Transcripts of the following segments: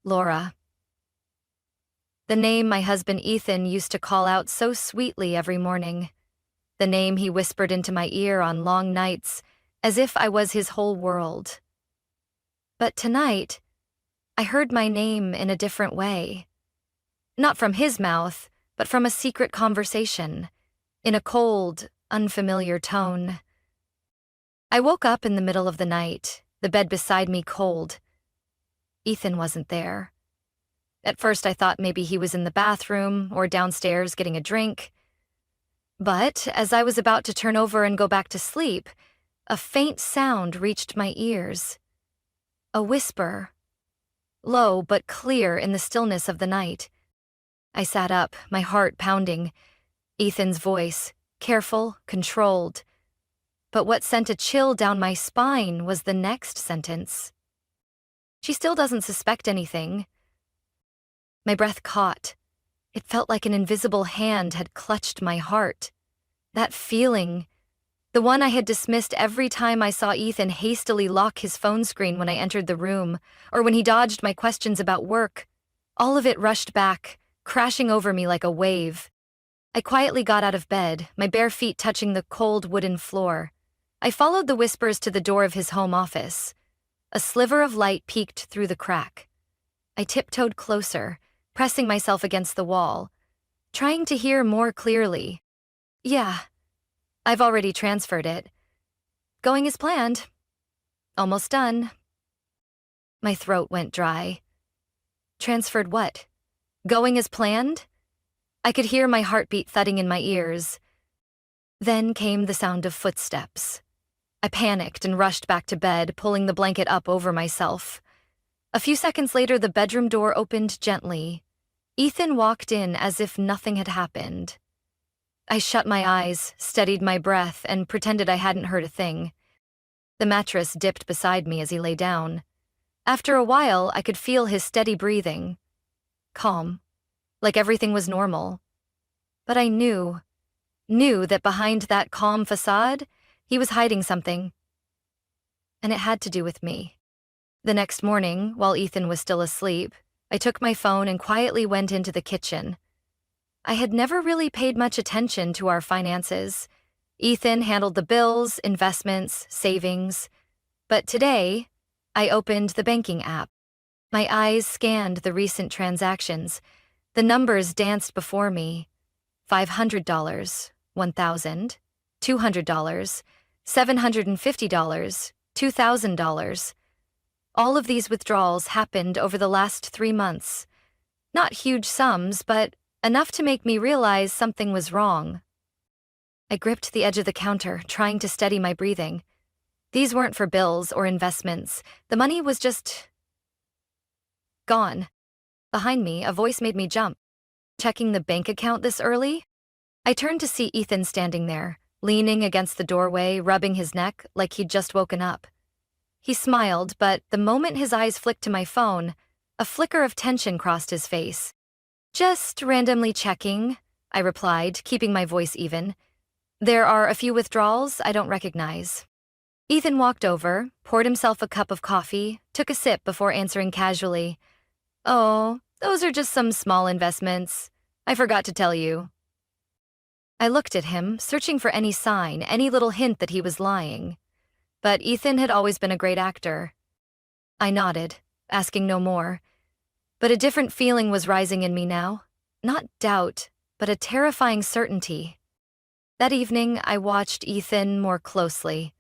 Laura. The name my husband Ethan used to call out so sweetly every morning. The name he whispered into my ear on long nights, as if I was his whole world. But tonight, I heard my name in a different way. Not from his mouth, but from a secret conversation, in a cold, unfamiliar tone. I woke up in the middle of the night, the bed beside me cold. Ethan wasn't there. At first I thought maybe he was in the bathroom or downstairs getting a drink. But as I was about to turn over and go back to sleep, a faint sound reached my ears. A whisper, low but clear in the stillness of the night. I sat up, my heart pounding. Ethan's voice, careful, controlled. But what sent a chill down my spine was the next sentence. She still doesn't suspect anything. My breath caught. It felt like an invisible hand had clutched my heart. That feeling, the one I had dismissed every time I saw Ethan hastily lock his phone screen when I entered the room, or when he dodged my questions about work, all of it rushed back, crashing over me like a wave. I quietly got out of bed, my bare feet touching the cold wooden floor. I followed the whispers to the door of his home office. A sliver of light peeked through the crack. I tiptoed closer, pressing myself against the wall, trying to hear more clearly. Yeah, I've already transferred it. Going as planned. Almost done. My throat went dry. Transferred what? Going as planned? I could hear my heartbeat thudding in my ears. Then came the sound of footsteps. I panicked and rushed back to bed, pulling the blanket up over myself. A few seconds later, the bedroom door opened gently. Ethan walked in as if nothing had happened. I shut my eyes, steadied my breath, and pretended I hadn't heard a thing. The mattress dipped beside me as he lay down. After a while, I could feel his steady breathing. Calm, like everything was normal. But I knew that behind that calm facade, he was hiding something. And it had to do with me. The next morning, while Ethan was still asleep, I took my phone and quietly went into the kitchen. I had never really paid much attention to our finances. Ethan handled the bills, investments, savings. But today, I opened the banking app. My eyes scanned the recent transactions. The numbers danced before me. $500, $1,000, $200, $750, $2,000. All of these withdrawals happened over the last 3 months. Not huge sums, but enough to make me realize something was wrong. I gripped the edge of the counter, trying to steady my breathing. These weren't for bills or investments. The money was just gone. Behind me, a voice made me jump. Checking the bank account this early? I turned to see Ethan standing there, leaning against the doorway, rubbing his neck like he'd just woken up. He smiled, but the moment his eyes flicked to my phone, a flicker of tension crossed his face. Just randomly checking, I replied, keeping my voice even. There are a few withdrawals I don't recognize. Ethan walked over, poured himself a cup of coffee, took a sip before answering casually. Oh, those are just some small investments. I forgot to tell you. I looked at him, searching for any sign, any little hint that he was lying. But Ethan had always been a great actor. I nodded, asking no more. But a different feeling was rising in me now. Not doubt, but a terrifying certainty. That evening, I watched Ethan more closely.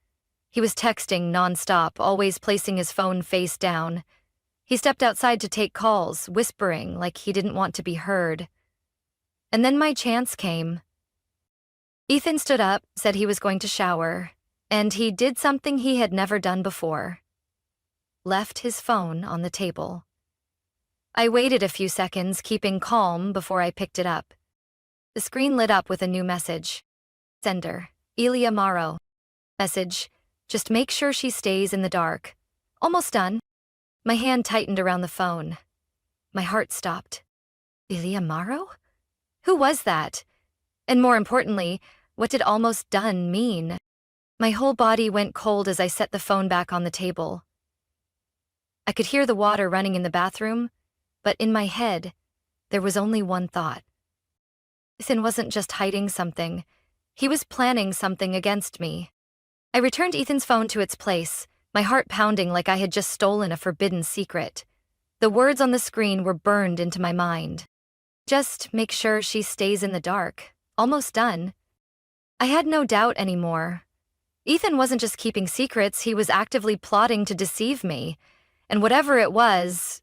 He was texting nonstop, always placing his phone face down. He stepped outside to take calls, whispering like he didn't want to be heard. And then my chance came. Ethan stood up, said he was going to shower, and he did something he had never done before. Left his phone on the table. I waited a few seconds, keeping calm before I picked it up. The screen lit up with a new message. Sender, Elia Morrow. Message, just make sure she stays in the dark. Almost done. My hand tightened around the phone. My heart stopped. Elia Morrow? Who was that? And more importantly, what did almost done mean? My whole body went cold as I set the phone back on the table. I could hear the water running in the bathroom, But in my head, there was only one thought. Ethan wasn't just hiding something. He was planning something against me. I returned Ethan's phone to its place, my heart pounding like I had just stolen a forbidden secret. The words on the screen were burned into my mind. Just make sure she stays in the dark. Almost done. I had no doubt anymore. Ethan wasn't just keeping secrets, he was actively plotting to deceive me. And whatever it was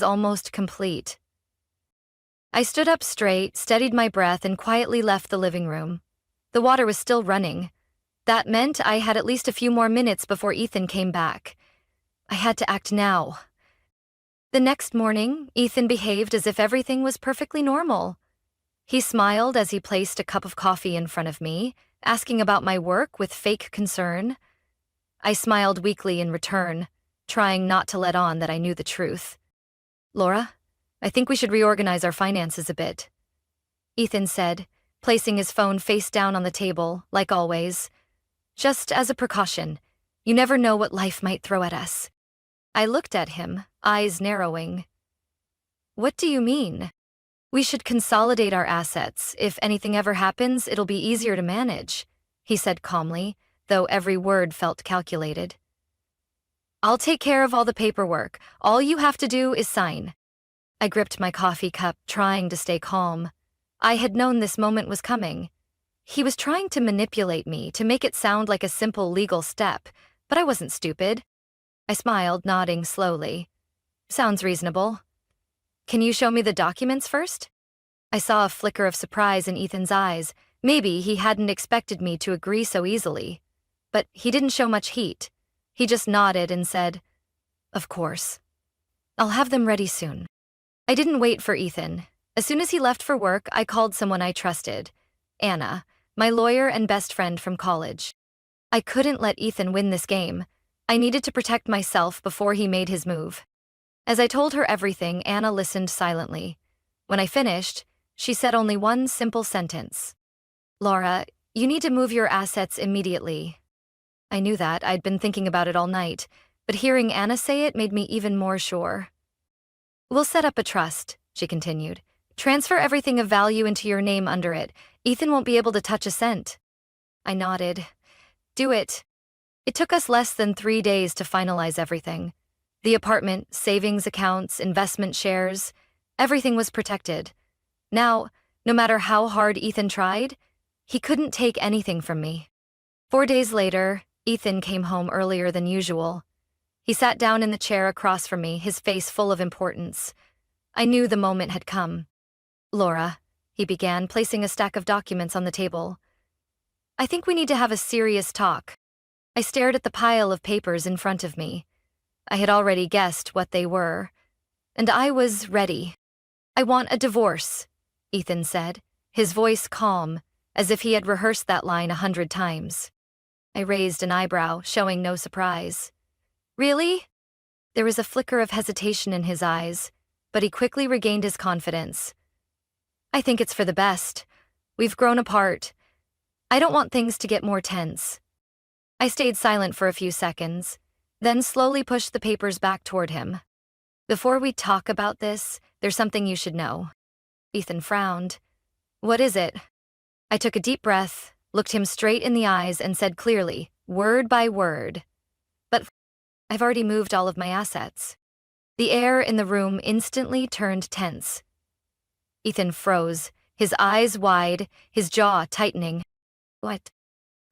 almost complete. I stood up straight, steadied my breath, and quietly left the living room. The water was still running. That meant I had at least a few more minutes before Ethan came back. I had to act now. The next morning, Ethan behaved as if everything was perfectly normal. He smiled as he placed a cup of coffee in front of me, asking about my work with fake concern. I smiled weakly in return, trying not to let on that I knew the truth. "Laura, I think we should reorganize our finances a bit," Ethan said, placing his phone face down on the table, like always. "Just as a precaution. You never know what life might throw at us." I looked at him, eyes narrowing. "What do you mean?" "We should consolidate our assets. If anything ever happens, it'll be easier to manage," he said calmly, though every word felt calculated. "I'll take care of all the paperwork. All you have to do is sign." I gripped my coffee cup, trying to stay calm. I had known this moment was coming. He was trying to manipulate me, to make it sound like a simple legal step, but I wasn't stupid. I smiled, nodding slowly. "Sounds reasonable. Can you show me the documents first?" I saw a flicker of surprise in Ethan's eyes. Maybe he hadn't expected me to agree so easily. But he didn't show much heat. He just nodded and said, "Of course. I'll have them ready soon." I didn't wait for Ethan. As soon as he left for work, I called someone I trusted, Anna, my lawyer and best friend from college. I couldn't let Ethan win this game. I needed to protect myself before he made his move. As I told her everything, Anna listened silently. When I finished, she said only one simple sentence. "Laura, you need to move your assets immediately." I knew that. I'd been thinking about it all night, but hearing Anna say it made me even more sure. "We'll set up a trust," she continued. "Transfer everything of value into your name under it. Ethan won't be able to touch a cent." I nodded. "Do it." It took us less than 3 days to finalize everything. The apartment, savings accounts, investment shares, everything was protected. Now, no matter how hard Ethan tried, he couldn't take anything from me. 4 days later, Ethan came home earlier than usual. He sat down in the chair across from me, his face full of importance. I knew the moment had come. "Laura," he began, placing a stack of documents on the table. "I think we need to have a serious talk." I stared at the pile of papers in front of me. I had already guessed what they were, and I was ready. "I want a divorce," Ethan said, his voice calm, as if he had rehearsed that line 100 times. I raised an eyebrow, showing no surprise. "Really?" There was a flicker of hesitation in his eyes, but he quickly regained his confidence. "I think it's for the best. We've grown apart. I don't want things to get more tense." I stayed silent for a few seconds, then slowly pushed the papers back toward him. "Before we talk about this, there's something you should know." Ethan frowned. "What is it?" I took a deep breath, looked him straight in the eyes, and said clearly, word by word, "But I've already moved all of my assets." The air in the room instantly turned tense. Ethan froze, his eyes wide, his jaw tightening. "What?"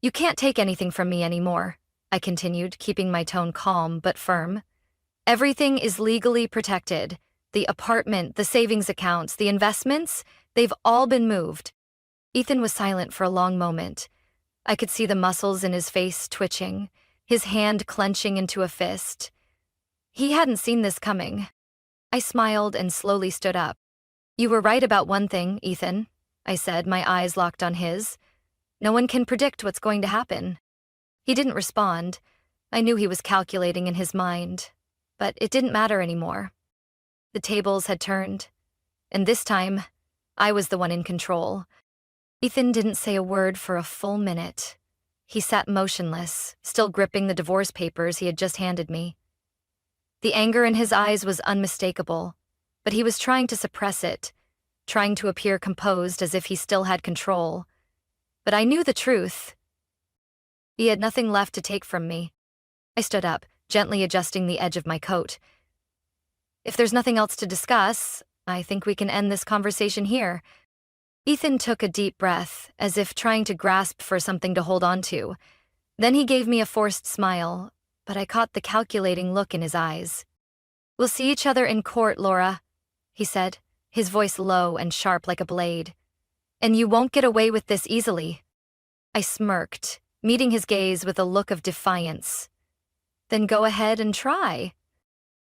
"You can't take anything from me anymore," I continued, keeping my tone calm but firm. "Everything is legally protected. The apartment, the savings accounts, the investments, they've all been moved." Ethan was silent for a long moment. I could see the muscles in his face twitching, his hand clenching into a fist. He hadn't seen this coming. I smiled and slowly stood up. "You were right about one thing, Ethan," I said, my eyes locked on his. "No one can predict what's going to happen." He didn't respond. I knew he was calculating in his mind, but it didn't matter anymore. The tables had turned, and this time, I was the one in control. Ethan didn't say a word for a full minute. He sat motionless, still gripping the divorce papers he had just handed me. The anger in his eyes was unmistakable, but he was trying to suppress it, trying to appear composed as if he still had control. But I knew the truth. He had nothing left to take from me. I stood up, gently adjusting the edge of my coat. If there's nothing else to discuss, I think we can end this conversation here. Ethan took a deep breath, as if trying to grasp for something to hold on to. Then he gave me a forced smile, but I caught the calculating look in his eyes. "We'll see each other in court, Laura," he said, his voice low and sharp like a blade. "And you won't get away with this easily." I smirked, meeting his gaze with a look of defiance. "Then go ahead and try."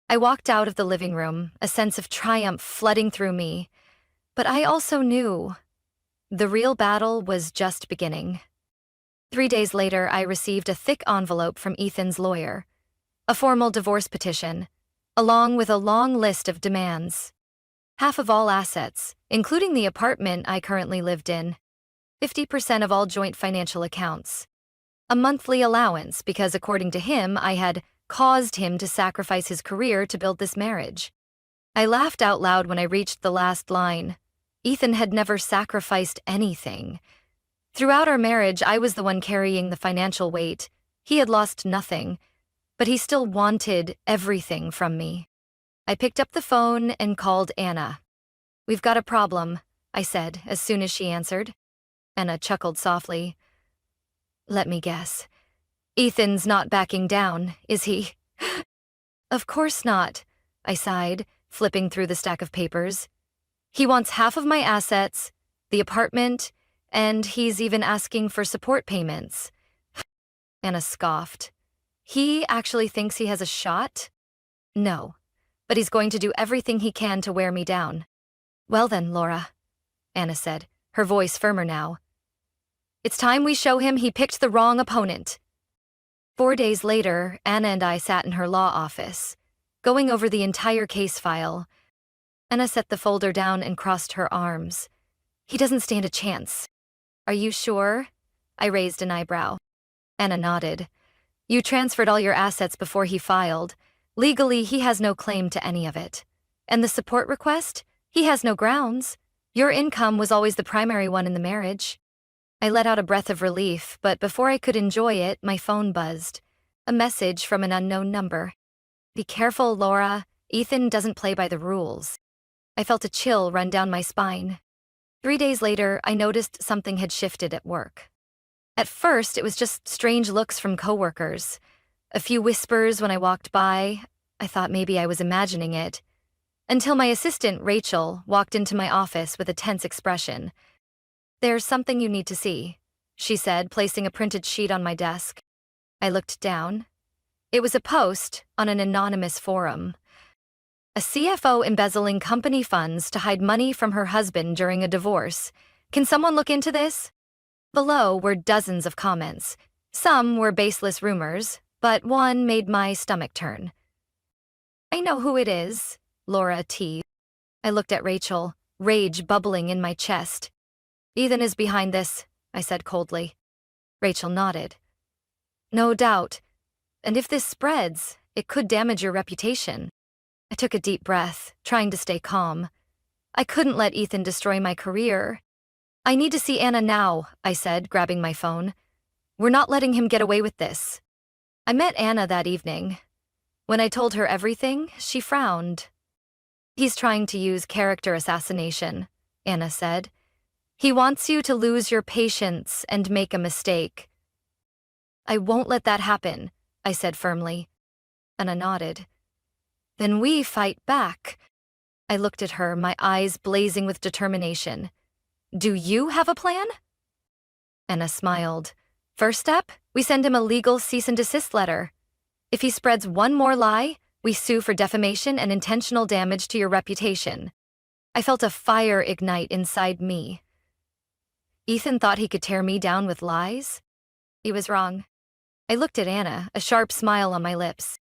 I walked out of the living room, a sense of triumph flooding through me. But I also knew the real battle was just beginning. 3 days later, I received a thick envelope from Ethan's lawyer, a formal divorce petition, along with a long list of demands. Half of all assets, including the apartment I currently lived in, 50% of all joint financial accounts, a monthly allowance because, according to him, I had caused him to sacrifice his career to build this marriage. I laughed out loud when I reached the last line. Ethan had never sacrificed anything. Throughout our marriage, I was the one carrying the financial weight. He had lost nothing, but he still wanted everything from me. I picked up the phone and called Anna. "We've got a problem," I said as soon as she answered. Anna chuckled softly. "Let me guess. Ethan's not backing down, is he?" "Of course not," I sighed, flipping through the stack of papers. "He wants half of my assets, the apartment, and he's even asking for support payments." Anna scoffed. "He actually thinks he has a shot?" "No, but he's going to do everything he can to wear me down." "Well then, Laura," Anna said, her voice firmer now. "It's time we show him he picked the wrong opponent." 4 days later, Anna and I sat in her law office, going over the entire case file. Anna set the folder down and crossed her arms. "He doesn't stand a chance." "Are you sure?" I raised an eyebrow. Anna nodded. "You transferred all your assets before he filed. Legally, he has no claim to any of it. And the support request? He has no grounds. Your income was always the primary one in the marriage." I let out a breath of relief, but before I could enjoy it, my phone buzzed. A message from an unknown number. "Be careful, Laura. Ethan doesn't play by the rules." I felt a chill run down my spine. 3 days later, I noticed something had shifted at work. At first, it was just strange looks from coworkers. A few whispers when I walked by. I thought maybe I was imagining it. Until my assistant, Rachel, walked into my office with a tense expression. "There's something you need to see," she said, placing a printed sheet on my desk. I looked down. It was a post on an anonymous forum. "A CFO embezzling company funds to hide money from her husband during a divorce. Can someone look into this?" Below were dozens of comments. Some were baseless rumors, but one made my stomach turn. "I know who it is," Laura T. I looked at Rachel, rage bubbling in my chest. "Ethan is behind this," I said coldly. Rachel nodded. "No doubt. And if this spreads, it could damage your reputation." I took a deep breath, trying to stay calm. I couldn't let Ethan destroy my career. "I need to see Anna now," I said, grabbing my phone. "We're not letting him get away with this." I met Anna that evening. When I told her everything, she frowned. "He's trying to use character assassination," Anna said. "He wants you to lose your patience and make a mistake." "I won't let that happen," I said firmly. Anna nodded. "Then we fight back." I looked at her, my eyes blazing with determination. "Do you have a plan?" Anna smiled. "First step, we send him a legal cease and desist letter. If he spreads one more lie, we sue for defamation and intentional damage to your reputation." I felt a fire ignite inside me. Ethan thought he could tear me down with lies? He was wrong. I looked at Anna, a sharp smile on my lips.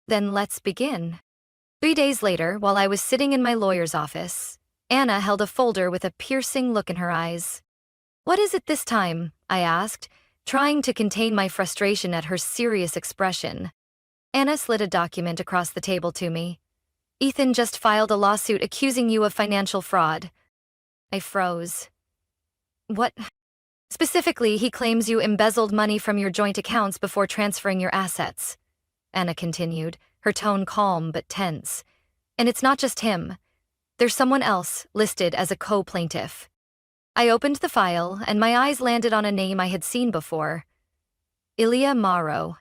"Then let's begin." 3 days later, while I was sitting in my lawyer's office, Anna held a folder with a piercing look in her eyes. "What is it this time?" I asked, trying to contain my frustration at her serious expression. Anna slid a document across the table to me. Ethan just filed a lawsuit accusing you of financial fraud. I froze. What? Specifically, he claims you embezzled money from your joint accounts before transferring your assets. Anna continued, her tone calm but tense. And it's not just him. There's someone else listed as a co-plaintiff. I opened the file, and my eyes landed on a name I had seen before. Ilya Morrow.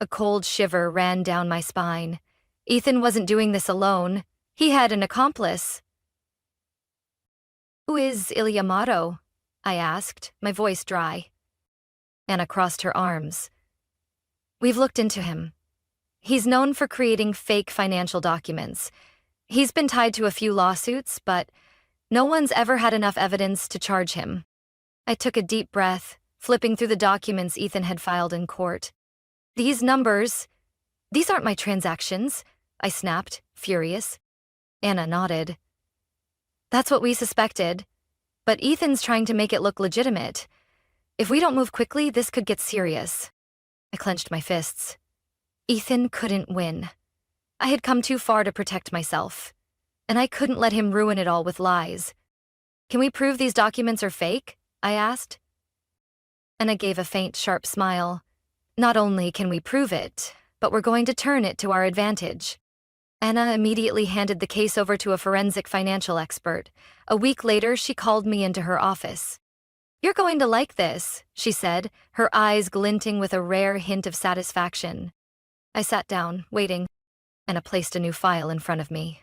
A cold shiver ran down my spine. Ethan wasn't doing this alone. He had an accomplice. Who is Ilya Morrow? I asked, my voice dry. Anna crossed her arms. We've looked into him. He's known for creating fake financial documents. He's been tied to a few lawsuits, but no one's ever had enough evidence to charge him. I took a deep breath, flipping through the documents Ethan had filed in court. These numbers, these aren't my transactions, I snapped, furious. Anna nodded. That's what we suspected, but Ethan's trying to make it look legitimate. If we don't move quickly, this could get serious. I clenched my fists. Ethan couldn't win. I had come too far to protect myself, and I couldn't let him ruin it all with lies. Can we prove these documents are fake? I asked. Anna gave a faint, sharp smile. Not only can we prove it, but we're going to turn it to our advantage. Anna immediately handed the case over to a forensic financial expert. A week later, she called me into her office. You're going to like this, she said, her eyes glinting with a rare hint of satisfaction. I sat down, waiting. Anna placed a new file in front of me.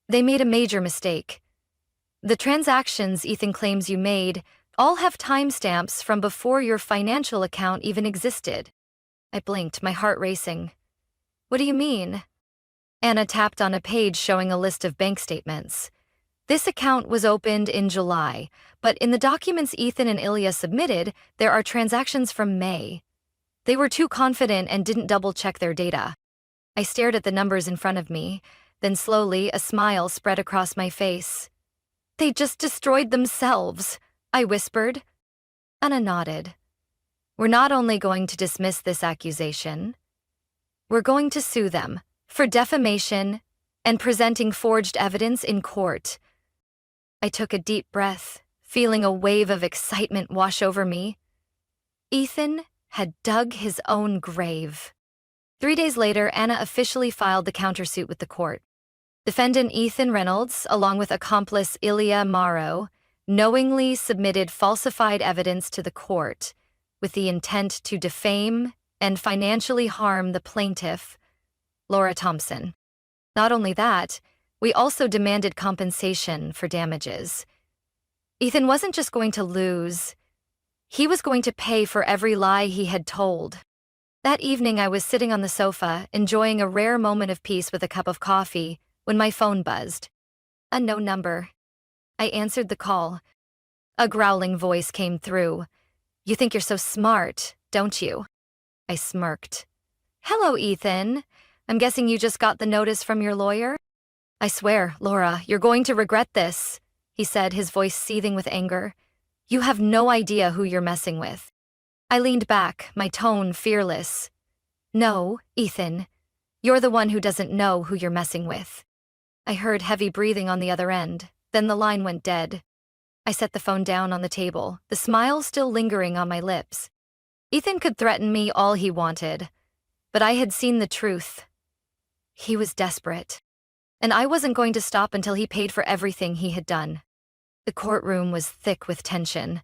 They made a major mistake. The transactions Ethan claims you made all have timestamps from before your financial account even existed. I blinked, my heart racing. What do you mean? Anna tapped on a page showing a list of bank statements. This account was opened in July, but in the documents Ethan and Ilya submitted, there are transactions from May. They were too confident and didn't double-check their data. I stared at the numbers in front of me, then slowly a smile spread across my face. They just destroyed themselves, I whispered. Anna nodded. We're not only going to dismiss this accusation, we're going to sue them for defamation and presenting forged evidence in court. I took a deep breath, feeling a wave of excitement wash over me. Ethan had dug his own grave. 3 days later, Anna officially filed the countersuit with the court. Defendant Ethan Reynolds, along with accomplice Ilya Morrow, knowingly submitted falsified evidence to the court with the intent to defame and financially harm the plaintiff, Laura Thompson. Not only that, we also demanded compensation for damages. Ethan wasn't just going to lose, he was going to pay for every lie he had told. That evening I was sitting on the sofa, enjoying a rare moment of peace with a cup of coffee, when my phone buzzed. Unknown number. I answered the call. A growling voice came through. You think you're so smart, don't you? I smirked. Hello, Ethan. I'm guessing you just got the notice from your lawyer? I swear, Laura, you're going to regret this, he said, his voice seething with anger. You have no idea who you're messing with. I leaned back, my tone fearless. No, Ethan. You're the one who doesn't know who you're messing with. I heard heavy breathing on the other end, then the line went dead. I set the phone down on the table, the smile still lingering on my lips. Ethan could threaten me all he wanted, but I had seen the truth. He was desperate, and I wasn't going to stop until he paid for everything he had done. The courtroom was thick with tension.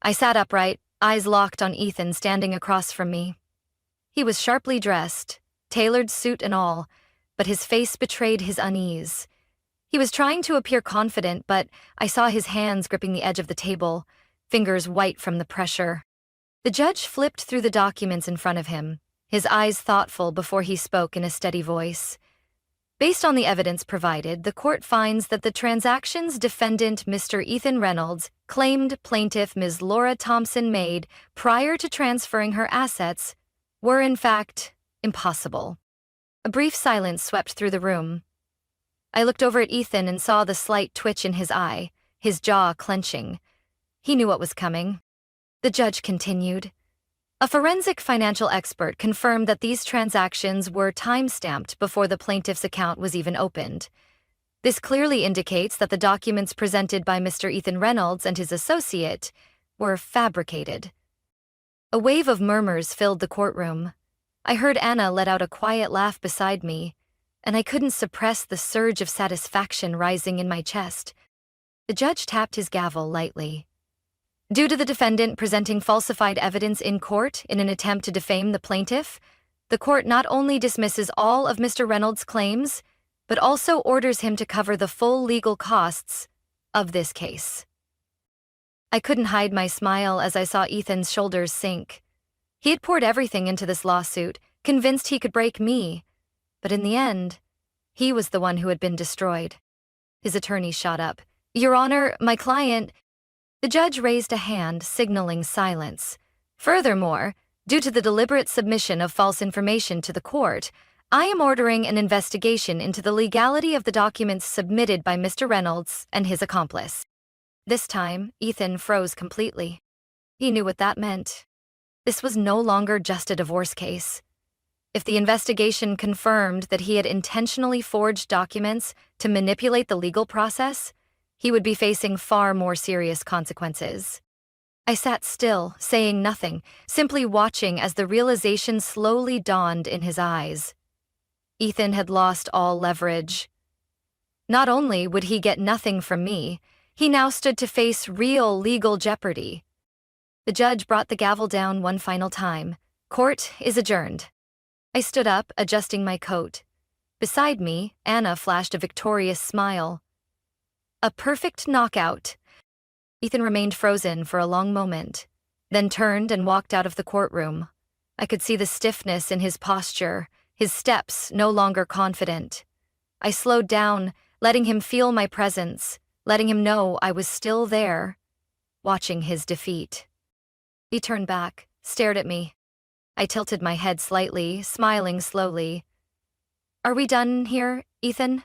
I sat upright, eyes locked on Ethan standing across from me. He was sharply dressed, tailored suit and all, but his face betrayed his unease. He was trying to appear confident, but I saw his hands gripping the edge of the table, fingers white from the pressure. The judge flipped through the documents in front of him, his eyes thoughtful before he spoke in a steady voice. Based on the evidence provided, the court finds that the transactions defendant Mr. Ethan Reynolds claimed plaintiff Ms. Laura Thompson made prior to transferring her assets were in fact impossible. A brief silence swept through the room. I looked over at Ethan and saw the slight twitch in his eye, his jaw clenching. He knew what was coming. The judge continued. A forensic financial expert confirmed that these transactions were time-stamped before the plaintiff's account was even opened. This clearly indicates that the documents presented by Mr. Ethan Reynolds and his associate were fabricated. A wave of murmurs filled the courtroom. I heard Anna let out a quiet laugh beside me, and I couldn't suppress the surge of satisfaction rising in my chest. The judge tapped his gavel lightly. Due to the defendant presenting falsified evidence in court in an attempt to defame the plaintiff, the court not only dismisses all of Mr. Reynolds' claims, but also orders him to cover the full legal costs of this case. I couldn't hide my smile as I saw Ethan's shoulders sink. He had poured everything into this lawsuit, convinced he could break me, but in the end, he was the one who had been destroyed. His attorney shot up. "Your Honor, my client—" The judge raised a hand, signaling silence. "Furthermore, due to the deliberate submission of false information to the court, I am ordering an investigation into the legality of the documents submitted by Mr. Reynolds and his accomplice." This time, Ethan froze completely. He knew what that meant. This was no longer just a divorce case. If the investigation confirmed that he had intentionally forged documents to manipulate the legal process, he would be facing far more serious consequences. I sat still, saying nothing, simply watching as the realization slowly dawned in his eyes. Ethan had lost all leverage. Not only would he get nothing from me, he now stood to face real legal jeopardy. The judge brought the gavel down one final time. "Court is adjourned." I stood up, adjusting my coat. Beside me, Anna flashed a victorious smile. A perfect knockout. Ethan remained frozen for a long moment, then turned and walked out of the courtroom. I could see the stiffness in his posture, his steps no longer confident. I slowed down, letting him feel my presence, letting him know I was still there, watching his defeat. He turned back, stared at me. I tilted my head slightly, smiling slowly. "Are we done here, Ethan?"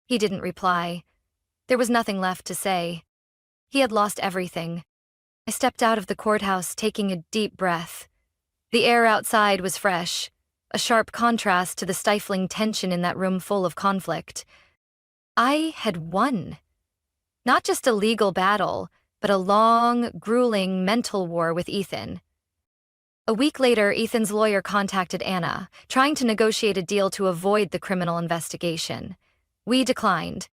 He didn't reply. There was nothing left to say. He had lost everything. I stepped out of the courthouse, taking a deep breath. The air outside was fresh, a sharp contrast to the stifling tension in that room full of conflict. I had won. Not just a legal battle, but a long, grueling mental war with Ethan. A week later, Ethan's lawyer contacted Anna, trying to negotiate a deal to avoid the criminal investigation. We declined.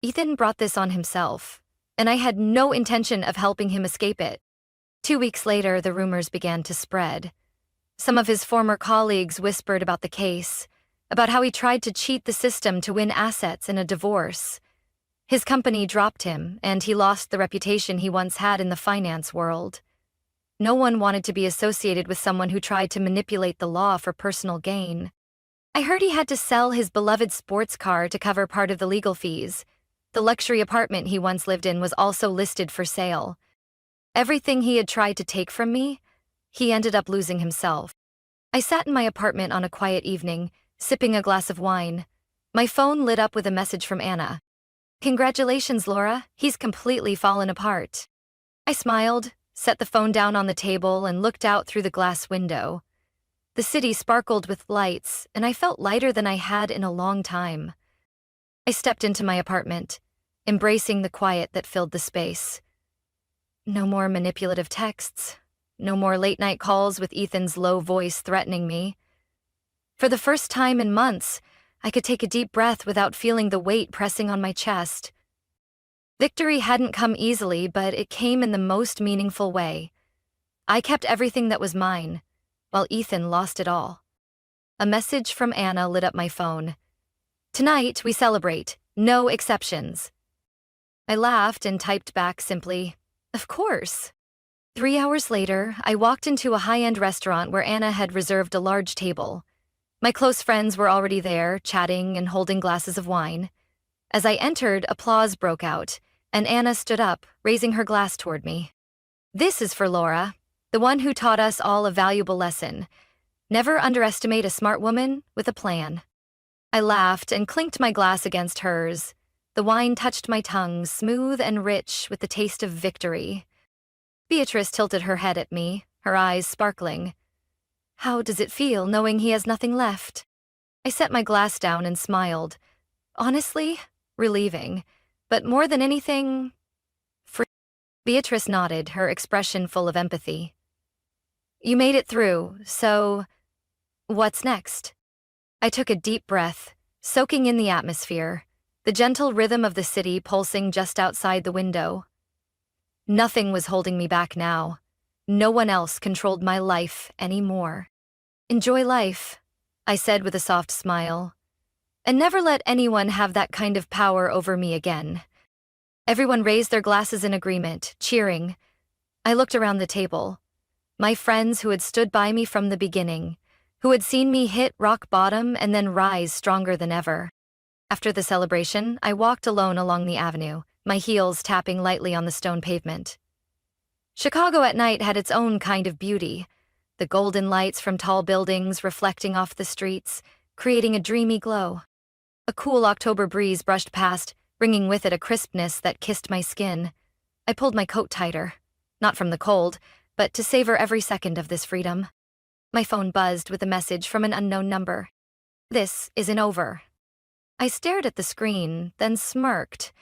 Ethan brought this on himself, and I had no intention of helping him escape it. 2 weeks later, the rumors began to spread. Some of his former colleagues whispered about the case, about how he tried to cheat the system to win assets in a divorce. His company dropped him, and he lost the reputation he once had in the finance world. No one wanted to be associated with someone who tried to manipulate the law for personal gain. I heard he had to sell his beloved sports car to cover part of the legal fees. The luxury apartment he once lived in was also listed for sale. Everything he had tried to take from me, he ended up losing himself. I sat in my apartment on a quiet evening, sipping a glass of wine. My phone lit up with a message from Anna. "Congratulations, Laura, he's completely fallen apart." I smiled, set the phone down on the table, and looked out through the glass window. The city sparkled with lights, and I felt lighter than I had in a long time. I stepped into my apartment, embracing the quiet that filled the space. No more manipulative texts, no more late-night calls with Ethan's low voice threatening me. For the first time in months, I could take a deep breath without feeling the weight pressing on my chest. Victory hadn't come easily, but it came in the most meaningful way. I kept everything that was mine, while Ethan lost it all. A message from Anna lit up my phone. "Tonight, we celebrate. No exceptions." I laughed and typed back simply, "Of course." 3 hours later, I walked into a high-end restaurant where Anna had reserved a large table. My close friends were already there, chatting and holding glasses of wine. As I entered, applause broke out, and Anna stood up, raising her glass toward me. "This is for Laura, the one who taught us all a valuable lesson. Never underestimate a smart woman with a plan." I laughed and clinked my glass against hers. The wine touched my tongue, smooth and rich with the taste of victory. Beatrice tilted her head at me, her eyes sparkling. How does it feel knowing he has nothing left? I set my glass down and smiled. Honestly, relieving. But more than anything, free. Beatrice nodded, her expression full of empathy. You made it through, so what's next? I took a deep breath, soaking in the atmosphere, the gentle rhythm of the city pulsing just outside the window. Nothing was holding me back now. No one else controlled my life anymore. Enjoy life, I said with a soft smile. And never let anyone have that kind of power over me again. Everyone raised their glasses in agreement, cheering. I looked around the table. My friends who had stood by me from the beginning, who had seen me hit rock bottom and then rise stronger than ever. After the celebration, I walked alone along the avenue, my heels tapping lightly on the stone pavement. Chicago at night had its own kind of beauty, the golden lights from tall buildings reflecting off the streets, creating a dreamy glow. A cool October breeze brushed past, bringing with it a crispness that kissed my skin. I pulled my coat tighter, not from the cold, but to savor every second of this freedom. My phone buzzed with a message from an unknown number. This isn't over. I stared at the screen, then smirked.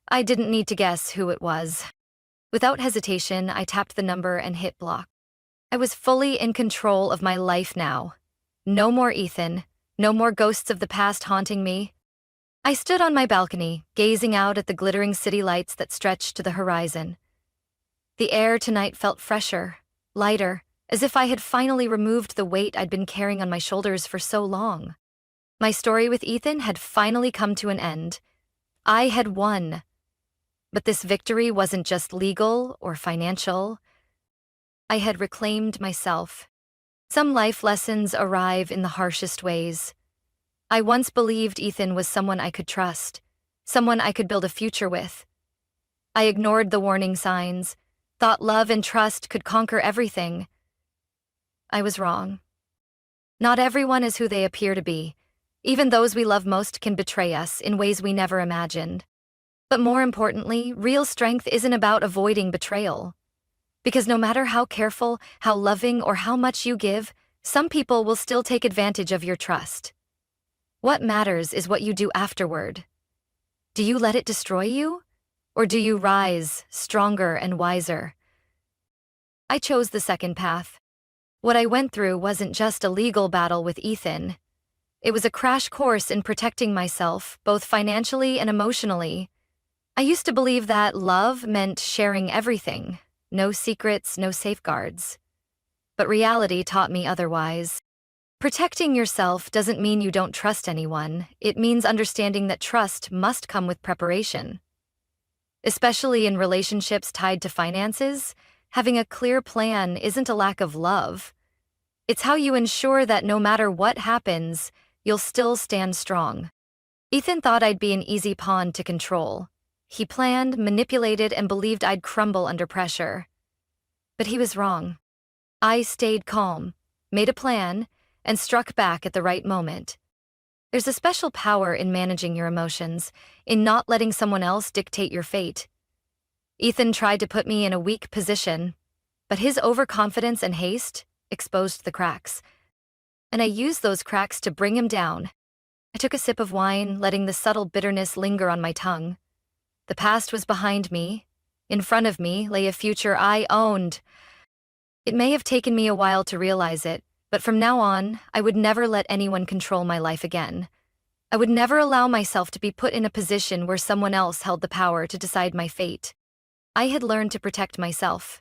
I didn't need to guess who it was. Without hesitation, I tapped the number and hit block. I was fully in control of my life now. No more Ethan. No more ghosts of the past haunting me. I stood on my balcony, gazing out at the glittering city lights that stretched to the horizon. The air tonight felt fresher, lighter, as if I had finally removed the weight I'd been carrying on my shoulders for so long. My story with Ethan had finally come to an end. I had won. But this victory wasn't just legal or financial. I had reclaimed myself. Some life lessons arrive in the harshest ways. I once believed Ethan was someone I could trust, someone I could build a future with. I ignored the warning signs, thought love and trust could conquer everything. I was wrong. Not everyone is who they appear to be. Even those we love most can betray us in ways we never imagined. But more importantly, real strength isn't about avoiding betrayal. Because no matter how careful, how loving, or how much you give, some people will still take advantage of your trust. What matters is what you do afterward. Do you let it destroy you? Or do you rise, stronger and wiser? I chose the second path. What I went through wasn't just a legal battle with Ethan. It was a crash course in protecting myself, both financially and emotionally. I used to believe that love meant sharing everything. No secrets, no safeguards. But reality taught me otherwise. Protecting yourself doesn't mean you don't trust anyone. It means understanding that trust must come with preparation. Especially in relationships tied to finances, having a clear plan isn't a lack of love. It's how you ensure that no matter what happens, you'll still stand strong. Ethan thought I'd be an easy pawn to control. He planned, manipulated, and believed I'd crumble under pressure. But he was wrong. I stayed calm, made a plan, and struck back at the right moment. There's a special power in managing your emotions, in not letting someone else dictate your fate. Ethan tried to put me in a weak position, but his overconfidence and haste exposed the cracks. And I used those cracks to bring him down. I took a sip of wine, letting the subtle bitterness linger on my tongue. The past was behind me. In front of me lay a future I owned. It may have taken me a while to realize it, but from now on, I would never let anyone control my life again. I would never allow myself to be put in a position where someone else held the power to decide my fate. I had learned to protect myself.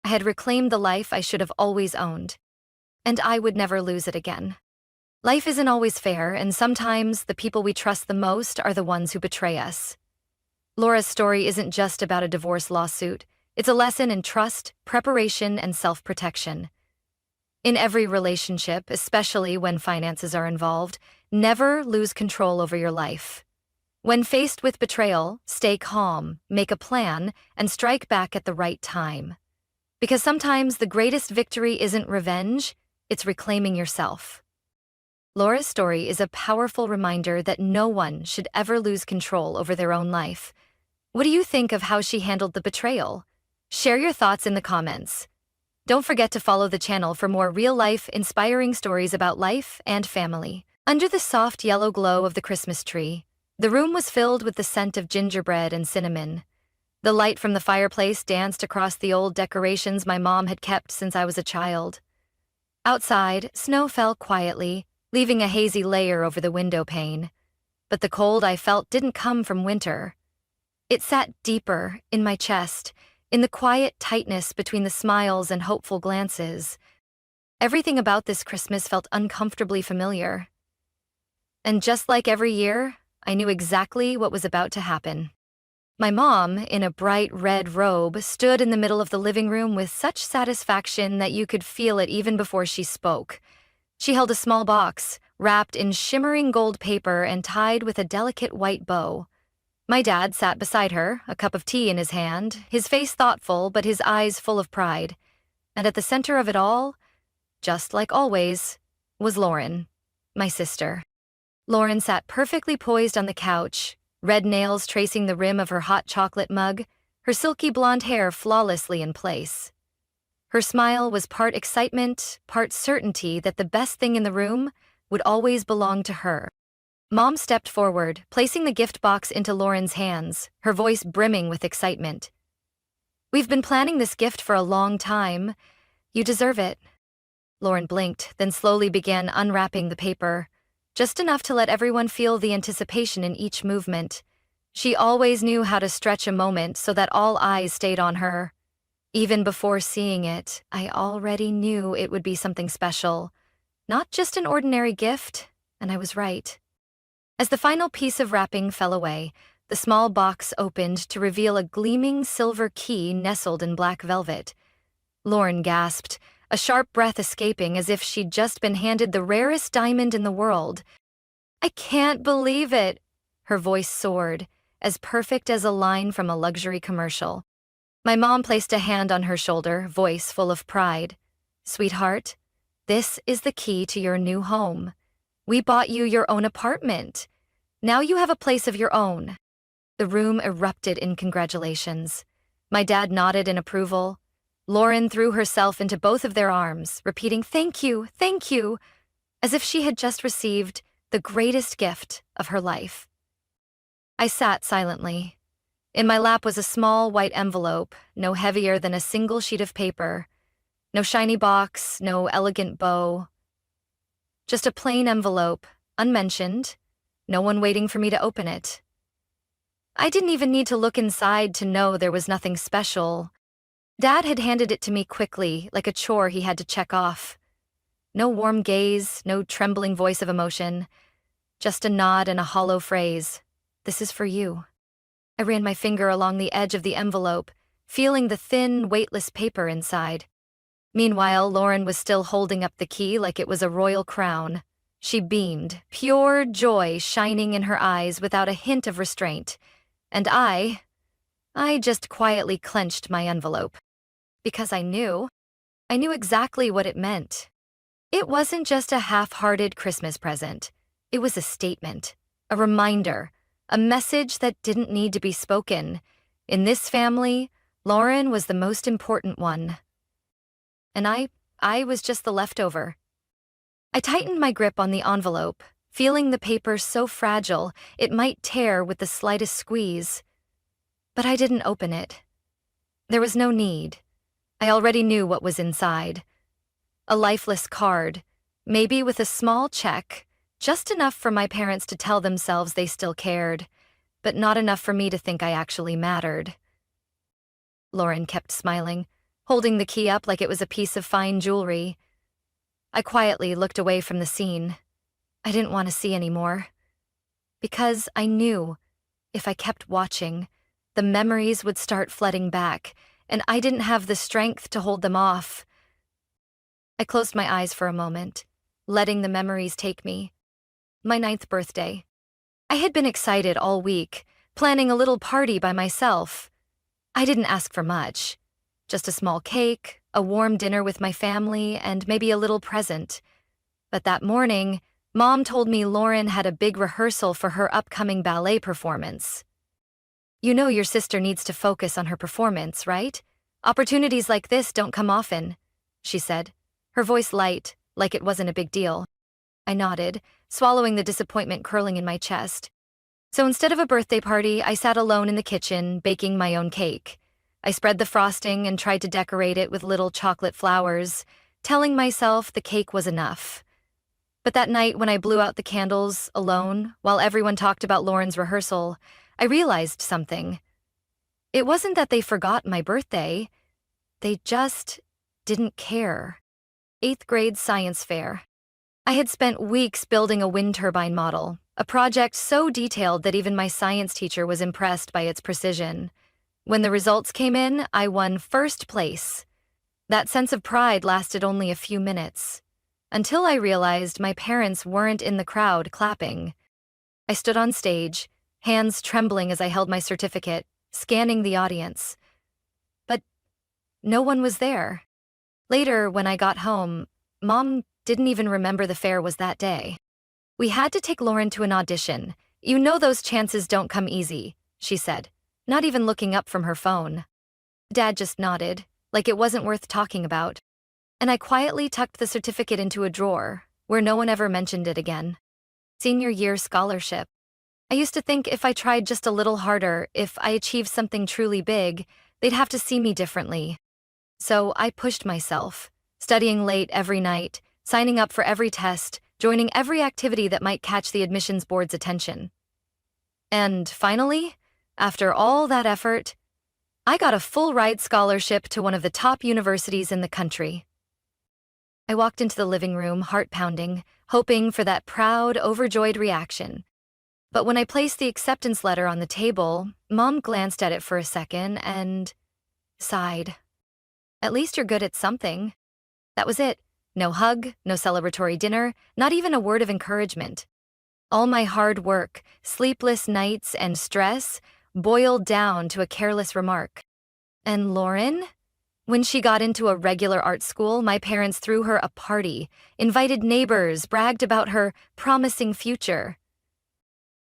I had reclaimed the life I should have always owned. And I would never lose it again. Life isn't always fair, and sometimes the people we trust the most are the ones who betray us. Laura's story isn't just about a divorce lawsuit. It's a lesson in trust, preparation, and self-protection. In every relationship, especially when finances are involved, never lose control over your life. When faced with betrayal, stay calm, make a plan, and strike back at the right time. Because sometimes the greatest victory isn't revenge, it's reclaiming yourself. Laura's story is a powerful reminder that no one should ever lose control over their own life. What do you think of how she handled the betrayal? Share your thoughts in the comments. Don't forget to follow the channel for more real-life, inspiring stories about life and family. Under the soft yellow glow of the Christmas tree, the room was filled with the scent of gingerbread and cinnamon. The light from the fireplace danced across the old decorations my mom had kept since I was a child. Outside, snow fell quietly, leaving a hazy layer over the window pane. But the cold I felt didn't come from winter. It sat deeper, in my chest, in the quiet tightness between the smiles and hopeful glances. Everything about this Christmas felt uncomfortably familiar. And just like every year, I knew exactly what was about to happen. My mom, in a bright red robe, stood in the middle of the living room with such satisfaction that you could feel it even before she spoke. She held a small box, wrapped in shimmering gold paper and tied with a delicate white bow. My dad sat beside her, a cup of tea in his hand, his face thoughtful but his eyes full of pride. And at the center of it all, just like always, was Lauren, my sister. Lauren sat perfectly poised on the couch, red nails tracing the rim of her hot chocolate mug, her silky blonde hair flawlessly in place. Her smile was part excitement, part certainty that the best thing in the room would always belong to her. Mom stepped forward, placing the gift box into Lauren's hands, her voice brimming with excitement. "We've been planning this gift for a long time. You deserve it." Lauren blinked, then slowly began unwrapping the paper, just enough to let everyone feel the anticipation in each movement. She always knew how to stretch a moment so that all eyes stayed on her. Even before seeing it, I already knew it would be something special. Not just an ordinary gift, and I was right. As the final piece of wrapping fell away, the small box opened to reveal a gleaming silver key nestled in black velvet. Lauren gasped, a sharp breath escaping as if she'd just been handed the rarest diamond in the world. "I can't believe it!" Her voice soared, as perfect as a line from a luxury commercial. My mom placed a hand on her shoulder, voice full of pride. "Sweetheart, this is the key to your new home. We bought you your own apartment. Now you have a place of your own." The room erupted in congratulations. My dad nodded in approval. Lauren threw herself into both of their arms, repeating, thank you," as if she had just received the greatest gift of her life. I sat silently. In my lap was a small white envelope, no heavier than a single sheet of paper. No shiny box, no elegant bow. Just a plain envelope, unmentioned, no one waiting for me to open it. I didn't even need to look inside to know there was nothing special. Dad had handed it to me quickly, like a chore he had to check off. No warm gaze, no trembling voice of emotion. Just a nod and a hollow phrase. "This is for you." I ran my finger along the edge of the envelope, feeling the thin, weightless paper inside. Meanwhile, Lauren was still holding up the key like it was a royal crown. She beamed, pure joy shining in her eyes without a hint of restraint. And I just quietly clenched my envelope. Because I knew exactly what it meant. It wasn't just a half-hearted Christmas present. It was a statement, a reminder, a message that didn't need to be spoken. In this family, Lauren was the most important one. And I was just the leftover. I tightened my grip on the envelope, feeling the paper so fragile it might tear with the slightest squeeze. But I didn't open it. There was no need. I already knew what was inside. A lifeless card, maybe with a small check, just enough for my parents to tell themselves they still cared, but not enough for me to think I actually mattered. Lauren kept smiling, holding the key up like it was a piece of fine jewelry. I quietly looked away from the scene. I didn't want to see anymore. Because I knew, if I kept watching, the memories would start flooding back, and I didn't have the strength to hold them off. I closed my eyes for a moment, letting the memories take me. My 9th birthday. I had been excited all week, planning a little party by myself. I didn't ask for much. Just a small cake, a warm dinner with my family, and maybe a little present. But that morning, Mom told me Lauren had a big rehearsal for her upcoming ballet performance. "You know your sister needs to focus on her performance, right? Opportunities like this don't come often. she said, her voice light, like it wasn't a big deal. I nodded, swallowing the disappointment curling in my chest. So instead of a birthday party, I sat alone in the kitchen, baking my own cake. I spread the frosting and tried to decorate it with little chocolate flowers, telling myself the cake was enough. But that night when I blew out the candles, alone, while everyone talked about Lauren's rehearsal, I realized something. It wasn't that they forgot my birthday. They just didn't care. 8th grade science fair. I had spent weeks building a wind turbine model, a project so detailed that even my science teacher was impressed by its precision. When the results came in, I won first place. That sense of pride lasted only a few minutes, until I realized my parents weren't in the crowd clapping. I stood on stage, hands trembling as I held my certificate, scanning the audience. But no one was there. Later, when I got home, Mom didn't even remember the fair was that day. "We had to take Lauren to an audition. You know those chances don't come easy," she said, not even looking up from her phone. Dad just nodded, like it wasn't worth talking about. And I quietly tucked the certificate into a drawer, where no one ever mentioned it again. Senior year scholarship. I used to think if I tried just a little harder, if I achieved something truly big, they'd have to see me differently. So I pushed myself, studying late every night, signing up for every test, joining every activity that might catch the admissions board's attention. And finally, after all that effort, I got a full-ride scholarship to one of the top universities in the country. I walked into the living room, heart pounding, hoping for that proud, overjoyed reaction. But when I placed the acceptance letter on the table, Mom glanced at it for a second and sighed. "At least you're good at something." That was it. No hug, no celebratory dinner, not even a word of encouragement. All my hard work, sleepless nights, and stress boiled down to a careless remark. And Lauren? When she got into a regular art school, my parents threw her a party, invited neighbors, bragged about her promising future.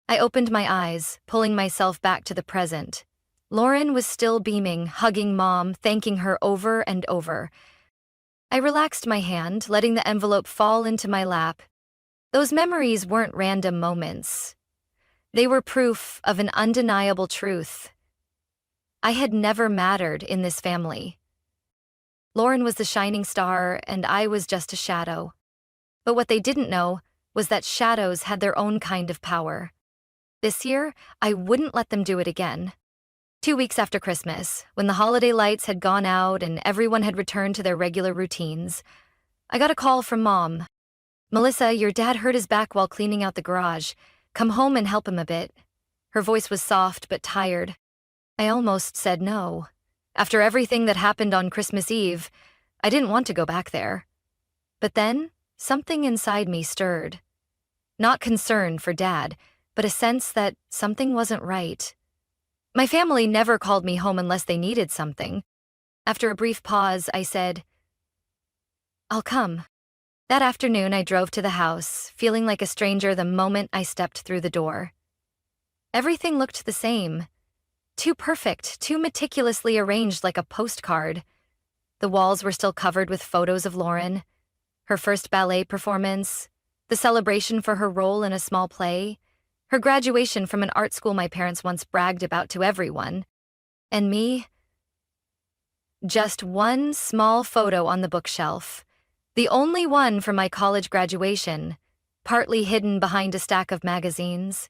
I opened my eyes, pulling myself back to the present. Lauren was still beaming, hugging Mom, thanking her over and over. I relaxed my hand, letting the envelope fall into my lap. Those memories weren't random moments. They were proof of an undeniable truth. I had never mattered in this family. Lauren was the shining star, and I was just a shadow. But what they didn't know was that shadows had their own kind of power. This year, I wouldn't let them do it again. 2 weeks after Christmas, when the holiday lights had gone out and everyone had returned to their regular routines, I got a call from Mom. "Melissa, your dad hurt his back while cleaning out the garage. Come home and help him a bit." Her voice was soft but tired. I almost said no. After everything that happened on Christmas Eve, I didn't want to go back there. But then, something inside me stirred. Not concern for Dad, but a sense that something wasn't right. My family never called me home unless they needed something. After a brief pause, I said, "I'll come." That afternoon, I drove to the house, feeling like a stranger the moment I stepped through the door. Everything looked the same. Too perfect, too meticulously arranged like a postcard. The walls were still covered with photos of Lauren, her first ballet performance, the celebration for her role in a small play, her graduation from an art school my parents once bragged about to everyone, and me. Just one small photo on the bookshelf, the only one from my college graduation, partly hidden behind a stack of magazines.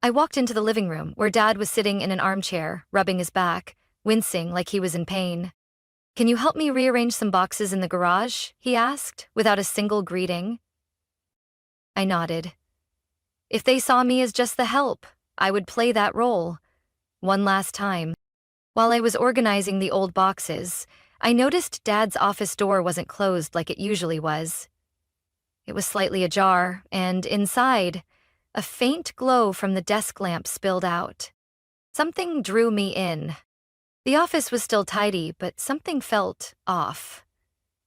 I walked into the living room where Dad was sitting in an armchair, rubbing his back, wincing like he was in pain. "Can you help me rearrange some boxes in the garage?" he asked, without a single greeting. I nodded. If they saw me as just the help, I would play that role. One last time. While I was organizing the old boxes, I noticed Dad's office door wasn't closed like it usually was. It was slightly ajar, and inside, a faint glow from the desk lamp spilled out. Something drew me in. The office was still tidy, but something felt off.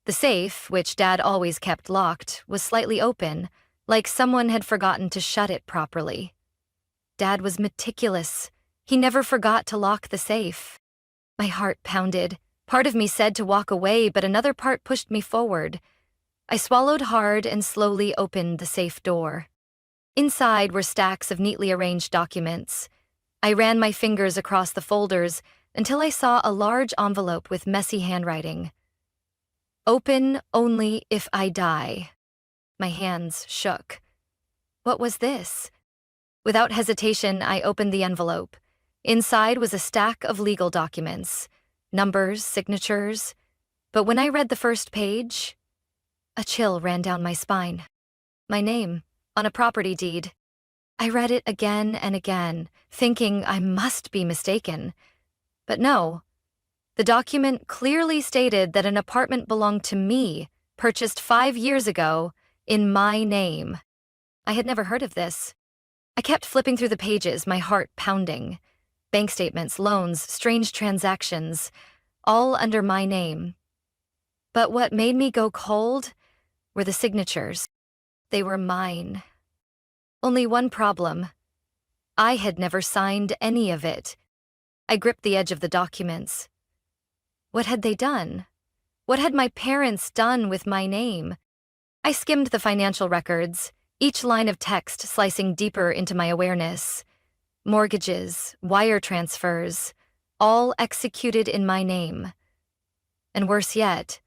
The safe, which Dad always kept locked, was slightly open, like someone had forgotten to shut it properly. Dad was meticulous. He never forgot to lock the safe. My heart pounded, Part of me said to walk away, but another part pushed me forward. I swallowed hard and slowly opened the safe door. Inside were stacks of neatly arranged documents. I ran my fingers across the folders until I saw a large envelope with messy handwriting. Open only if I die. My hands shook. What was this? Without hesitation, I opened the envelope. Inside was a stack of legal documents, numbers, signatures. But when I read the first page, a chill ran down my spine. My name, on a property deed. I read it again and again, thinking I must be mistaken. But no. The document clearly stated that an apartment belonged to me, purchased 5 years ago, in my name. I had never heard of this. I kept flipping through the pages, my heart pounding. Bank statements, loans, strange transactions, all under my name. But what made me go cold were the signatures. They were mine. Only one problem. I had never signed any of it. I gripped the edge of the documents. What had they done? What had my parents done with my name? I skimmed the financial records, each line of text slicing deeper into my awareness. Mortgages, wire transfers, all executed in my name. And worse yet,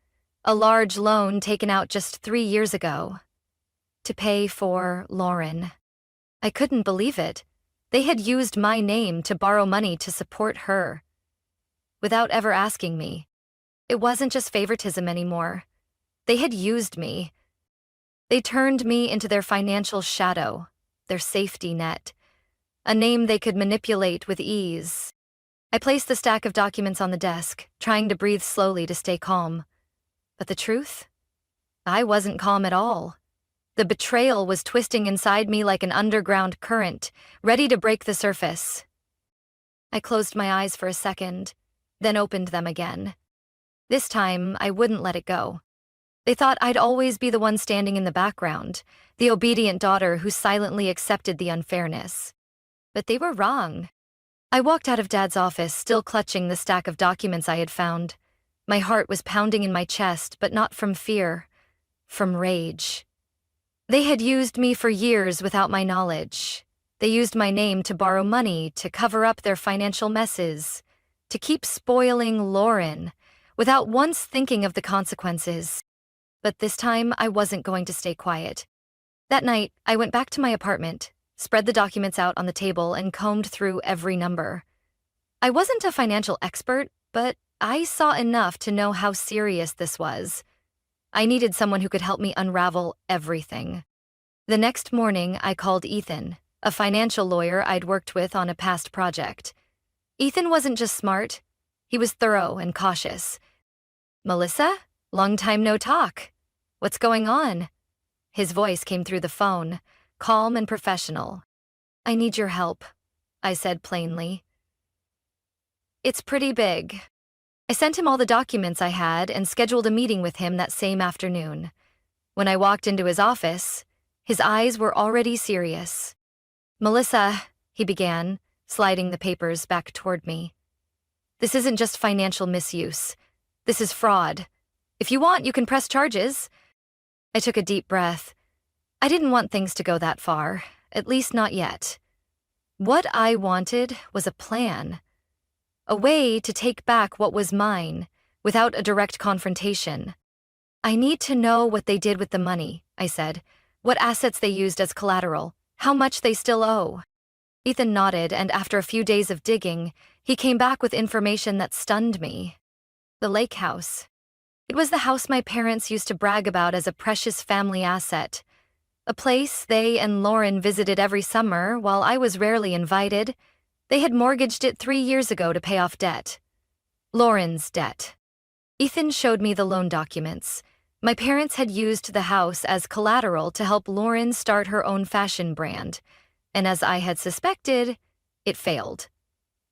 a large loan taken out just 3 years ago. To pay for Lauren. I couldn't believe it. They had used my name to borrow money to support her. Without ever asking me. It wasn't just favoritism anymore. They had used me. They turned me into their financial shadow, their safety net, a name they could manipulate with ease. I placed the stack of documents on the desk, trying to breathe slowly to stay calm. But the truth? I wasn't calm at all. The betrayal was twisting inside me like an underground current, ready to break the surface. I closed my eyes for a second, then opened them again. This time, I wouldn't let it go. They thought I'd always be the one standing in the background, the obedient daughter who silently accepted the unfairness. But they were wrong. I walked out of Dad's office, still clutching the stack of documents I had found. My heart was pounding in my chest, but not from fear, from rage. They had used me for years without my knowledge. They used my name to borrow money, to cover up their financial messes, to keep spoiling Lauren, without once thinking of the consequences. But this time, I wasn't going to stay quiet. That night, I went back to my apartment, spread the documents out on the table, and combed through every number. I wasn't a financial expert, but I saw enough to know how serious this was. I needed someone who could help me unravel everything. The next morning, I called Ethan, a financial lawyer I'd worked with on a past project. Ethan wasn't just smart, he was thorough and cautious. "Melissa? Long time no talk. What's going on?" His voice came through the phone, calm and professional. "I need your help," I said plainly. "It's pretty big." I sent him all the documents I had and scheduled a meeting with him that same afternoon. When I walked into his office, his eyes were already serious. "Melissa," he began, sliding the papers back toward me. "This isn't just financial misuse. This is fraud. If you want, you can press charges." I took a deep breath. I didn't want things to go that far, at least not yet. What I wanted was a plan. A way to take back what was mine, without a direct confrontation. "I need to know what they did with the money," I said. "What assets they used as collateral, how much they still owe." Ethan nodded, and after a few days of digging, he came back with information that stunned me. The lake house. It was the house my parents used to brag about as a precious family asset. A place they and Lauren visited every summer while I was rarely invited. They had mortgaged it 3 years ago to pay off debt. Lauren's debt. Ethan showed me the loan documents. My parents had used the house as collateral to help Lauren start her own fashion brand, and as I had suspected, it failed.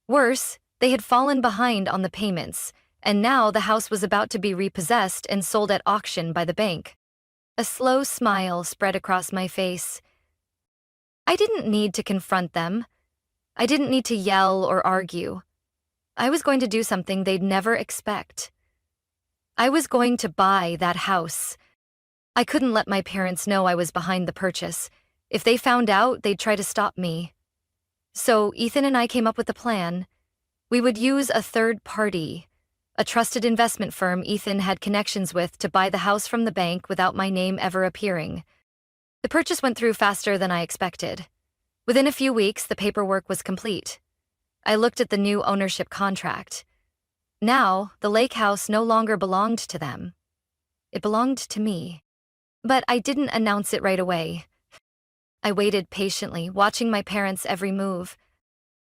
Worse, they had fallen behind on the payments, and now the house was about to be repossessed and sold at auction by the bank. A slow smile spread across my face. I didn't need to confront them. I didn't need to yell or argue. I was going to do something they'd never expect. I was going to buy that house. I couldn't let my parents know I was behind the purchase. If they found out, they'd try to stop me. So Ethan and I came up with a plan. We would use a third party, a trusted investment firm Ethan had connections with, to buy the house from the bank without my name ever appearing. The purchase went through faster than I expected. Within a few weeks, the paperwork was complete. I looked at the new ownership contract. Now, the lake house no longer belonged to them. It belonged to me. But I didn't announce it right away. I waited patiently, watching my parents' every move.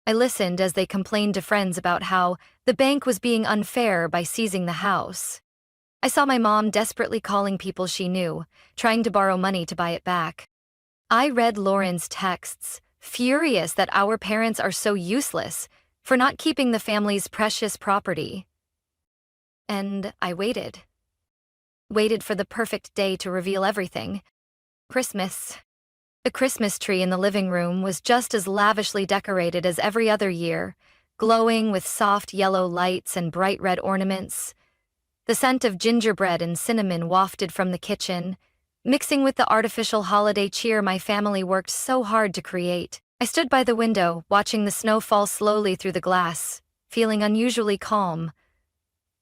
I listened as they complained to friends about how the bank was being unfair by seizing the house. I saw my mom desperately calling people she knew, trying to borrow money to buy it back. I read Lauren's texts, furious that our parents are so useless for not keeping the family's precious property. And I waited. Waited for the perfect day to reveal everything. Christmas. The Christmas tree in the living room was just as lavishly decorated as every other year, glowing with soft yellow lights and bright red ornaments. The scent of gingerbread and cinnamon wafted from the kitchen, mixing with the artificial holiday cheer my family worked so hard to create. I stood by the window, watching the snow fall slowly through the glass, feeling unusually calm.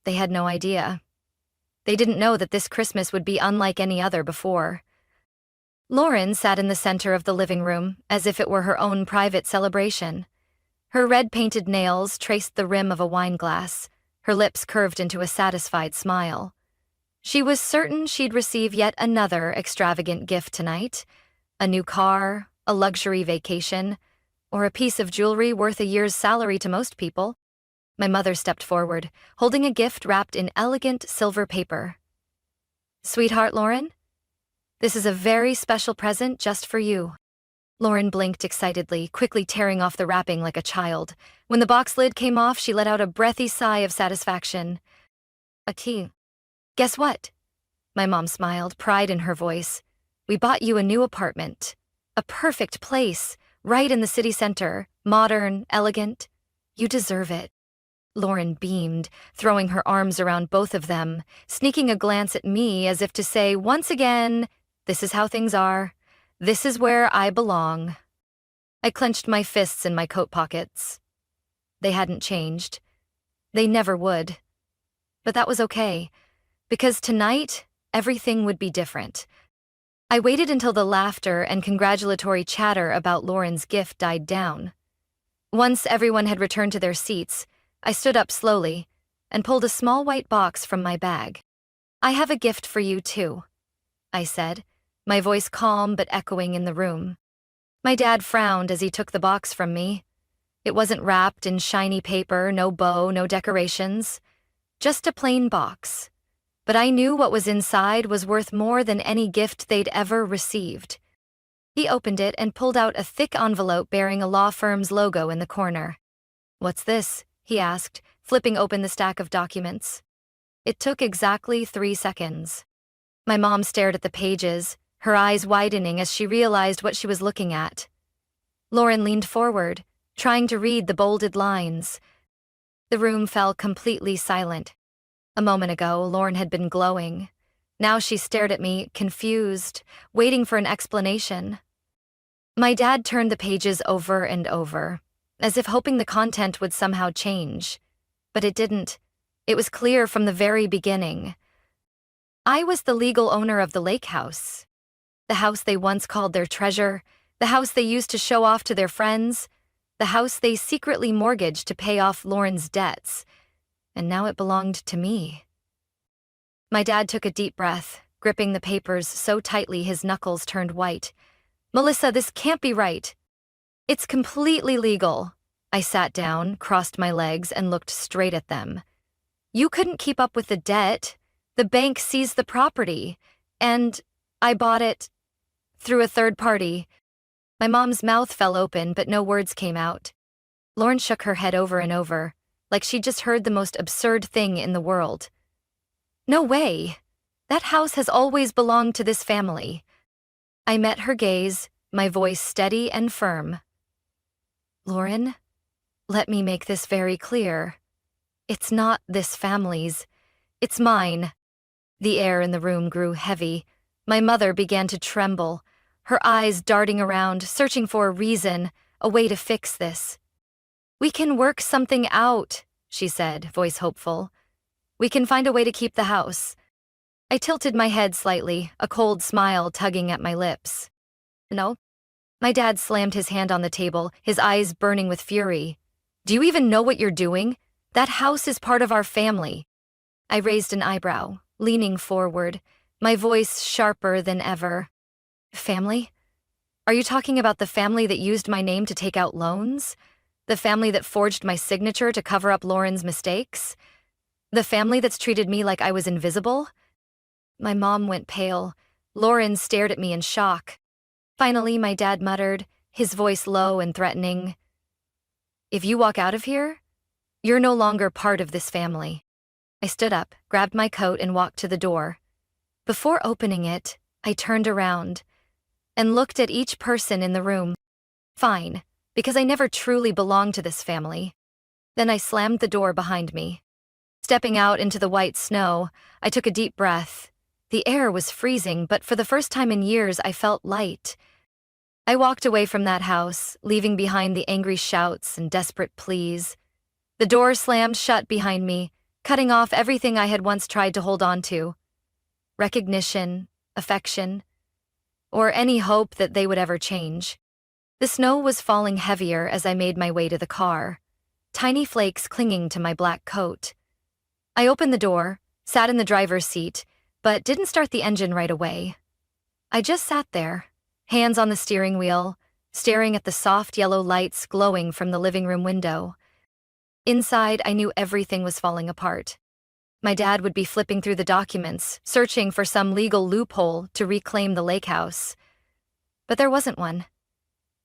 They had no idea. They didn't know that this Christmas would be unlike any other before. Lauren sat in the center of the living room, as if it were her own private celebration. Her red-painted nails traced the rim of a wine glass, her lips curved into a satisfied smile. She was certain she'd receive yet another extravagant gift tonight: a new car, a luxury vacation, or a piece of jewelry worth a year's salary to most people. My mother stepped forward, holding a gift wrapped in elegant silver paper. "Sweetheart Lauren, this is a very special present just for you." Lauren blinked excitedly, quickly tearing off the wrapping like a child. When the box lid came off, she let out a breathy sigh of satisfaction. "A key. Guess what?" My mom smiled, pride in her voice. "We bought you a new apartment. A perfect place, right in the city center, modern, elegant. You deserve it." Lauren beamed, throwing her arms around both of them, sneaking a glance at me as if to say, once again, "This is how things are. This is where I belong." I clenched my fists in my coat pockets. They hadn't changed. They never would. But that was okay, because tonight, everything would be different. I waited until the laughter and congratulatory chatter about Lauren's gift died down. Once everyone had returned to their seats, I stood up slowly and pulled a small white box from my bag. "I have a gift for you too," I said, my voice calm but echoing in the room. My dad frowned as he took the box from me. It wasn't wrapped in shiny paper, no bow, no decorations. Just a plain box. But I knew what was inside was worth more than any gift they'd ever received. He opened it and pulled out a thick envelope bearing a law firm's logo in the corner. "What's this?" he asked, flipping open the stack of documents. It took exactly 3 seconds. My mom stared at the pages, her eyes widening as she realized what she was looking at. Lauren leaned forward, trying to read the bolded lines. The room fell completely silent. A moment ago, Lauren had been glowing. Now she stared at me, confused, waiting for an explanation. My dad turned the pages over and over, as if hoping the content would somehow change. But it didn't. It was clear from the very beginning. I was the legal owner of the lake house. The house they once called their treasure, the house they used to show off to their friends, the house they secretly mortgaged to pay off Lauren's debts. And now it belonged to me. My dad took a deep breath, gripping the papers so tightly his knuckles turned white. "Melissa, this can't be right." "It's completely legal." I sat down, crossed my legs, and looked straight at them. "You couldn't keep up with the debt. The bank seized the property. And I bought it through a third party." My mom's mouth fell open, but no words came out. Lauren shook her head over and over, like she'd just heard the most absurd thing in the world. "No way. That house has always belonged to this family." I met her gaze, my voice steady and firm. "Lauren, let me make this very clear. It's not this family's. It's mine. The air in the room grew heavy. My mother began to tremble, her eyes darting around, searching for a reason, a way to fix this. "We can work something out," she said, voice hopeful. "We can find a way to keep the house." I tilted my head slightly, a cold smile tugging at my lips. "No?" My dad slammed his hand on the table, his eyes burning with fury. "Do you even know what you're doing? That house is part of our family." I raised an eyebrow, leaning forward, my voice sharper than ever. "Family? Are you talking about the family that used my name to take out loans? The family that forged my signature to cover up Lauren's mistakes? The family that's treated me like I was invisible?" My mom went pale. Lauren stared at me in shock. Finally, my dad muttered, his voice low and threatening, "If you walk out of here, you're no longer part of this family." I stood up, grabbed my coat, and walked to the door. Before opening it, I turned around and looked at each person in the room. Fine, because I never truly belonged to this family. Then I slammed the door behind me. Stepping out into the white snow, I took a deep breath. The air was freezing, but for the first time in years, I felt light. I walked away from that house, leaving behind the angry shouts and desperate pleas. The door slammed shut behind me, cutting off everything I had once tried to hold on to. Recognition, affection, or any hope that they would ever change. The snow was falling heavier as I made my way to the car, tiny flakes clinging to my black coat. I opened the door, sat in the driver's seat, but didn't start the engine right away. I just sat there, hands on the steering wheel, staring at the soft yellow lights glowing from the living room window. Inside, I knew everything was falling apart. My dad would be flipping through the documents, searching for some legal loophole to reclaim the lake house. But there wasn't one.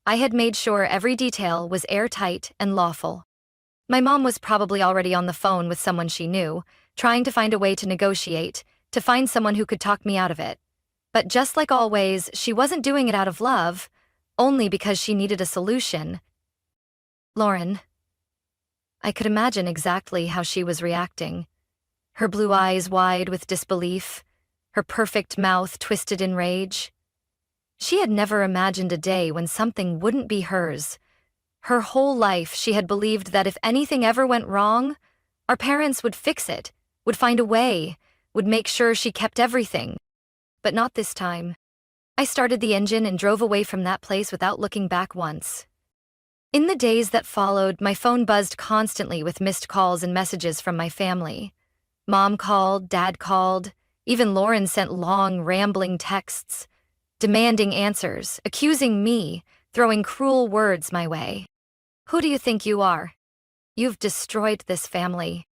I had made sure every detail was airtight and lawful. My mom was probably already on the phone with someone she knew, trying to find a way to negotiate, to find someone who could talk me out of it. But just like always, she wasn't doing it out of love, only because she needed a solution. Lauren. I could imagine exactly how she was reacting. Her blue eyes wide with disbelief, her perfect mouth twisted in rage. She had never imagined a day when something wouldn't be hers. Her whole life, she had believed that if anything ever went wrong, our parents would fix it, would find a way, would make sure she kept everything. But not this time. I started the engine and drove away from that place without looking back once. In the days that followed, my phone buzzed constantly with missed calls and messages from my family. Mom called, Dad called, even Lauren sent long, rambling texts, demanding answers, accusing me, throwing cruel words my way. "Who do you think you are? You've destroyed this family.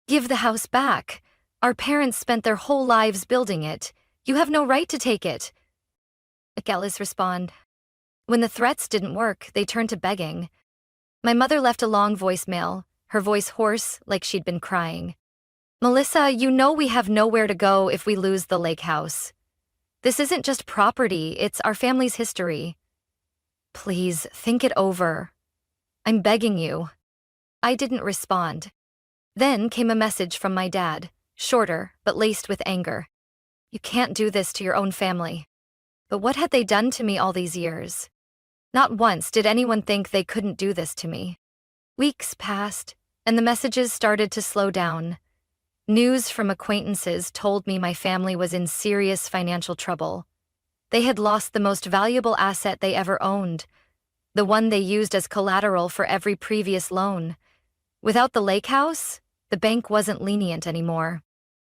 Give the house back. Our parents spent their whole lives building it. You have no right to take it." Achilles respond. When the threats didn't work, they turned to begging. My mother left a long voicemail, her voice hoarse like she'd been crying. "Melissa, you know we have nowhere to go if we lose the lake house. This isn't just property, it's our family's history. Please, think it over. I'm begging you." I didn't respond. Then came a message from my dad, shorter but laced with anger. "You can't do this to your own family." But what had they done to me all these years? Not once did anyone think they couldn't do this to me. Weeks passed, and the messages started to slow down. News from acquaintances told me my family was in serious financial trouble. They had lost the most valuable asset they ever owned, the one they used as collateral for every previous loan. Without the lake house, the bank wasn't lenient anymore.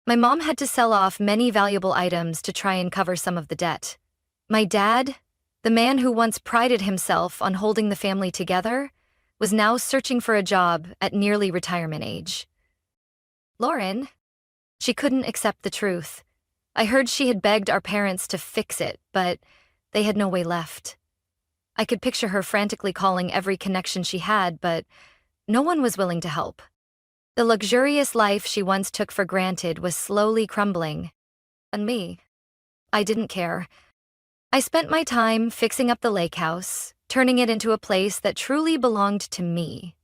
My mom had to sell off many valuable items to try and cover some of the debt. My dad, the man who once prided himself on holding the family together, was now searching for a job at nearly retirement age. Lauren? She couldn't accept the truth. I heard she had begged our parents to fix it, but they had no way left. I could picture her frantically calling every connection she had, but no one was willing to help. The luxurious life she once took for granted was slowly crumbling. And me, I didn't care. I spent my time fixing up the lake house, turning it into a place that truly belonged to me.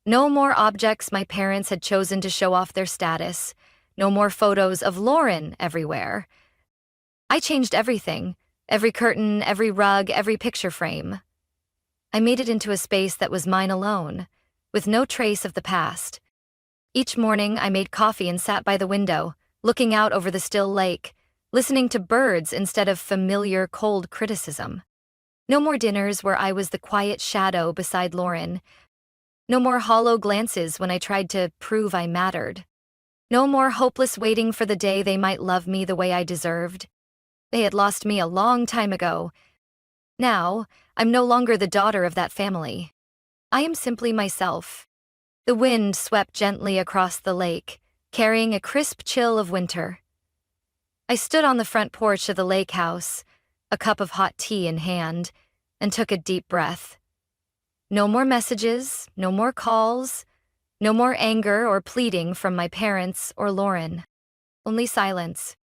No more objects my parents had chosen to show off their status, No more photos of Lauren everywhere. I changed everything, every curtain, every rug, every picture frame. I made it into a space that was mine alone, with no trace of the past. Each morning, I made coffee and sat by the window, looking out over the still lake, listening to birds instead of familiar, cold criticism. No more dinners where I was the quiet shadow beside Lauren. No more hollow glances when I tried to prove I mattered. No more hopeless waiting for the day they might love me the way I deserved. They had lost me a long time ago. Now, I'm no longer the daughter of that family. I am simply myself. The wind swept gently across the lake, carrying a crisp chill of winter. I stood on the front porch of the lake house, a cup of hot tea in hand, and took a deep breath. No more messages, no more calls, no more anger or pleading from my parents or Lauren. Only silence.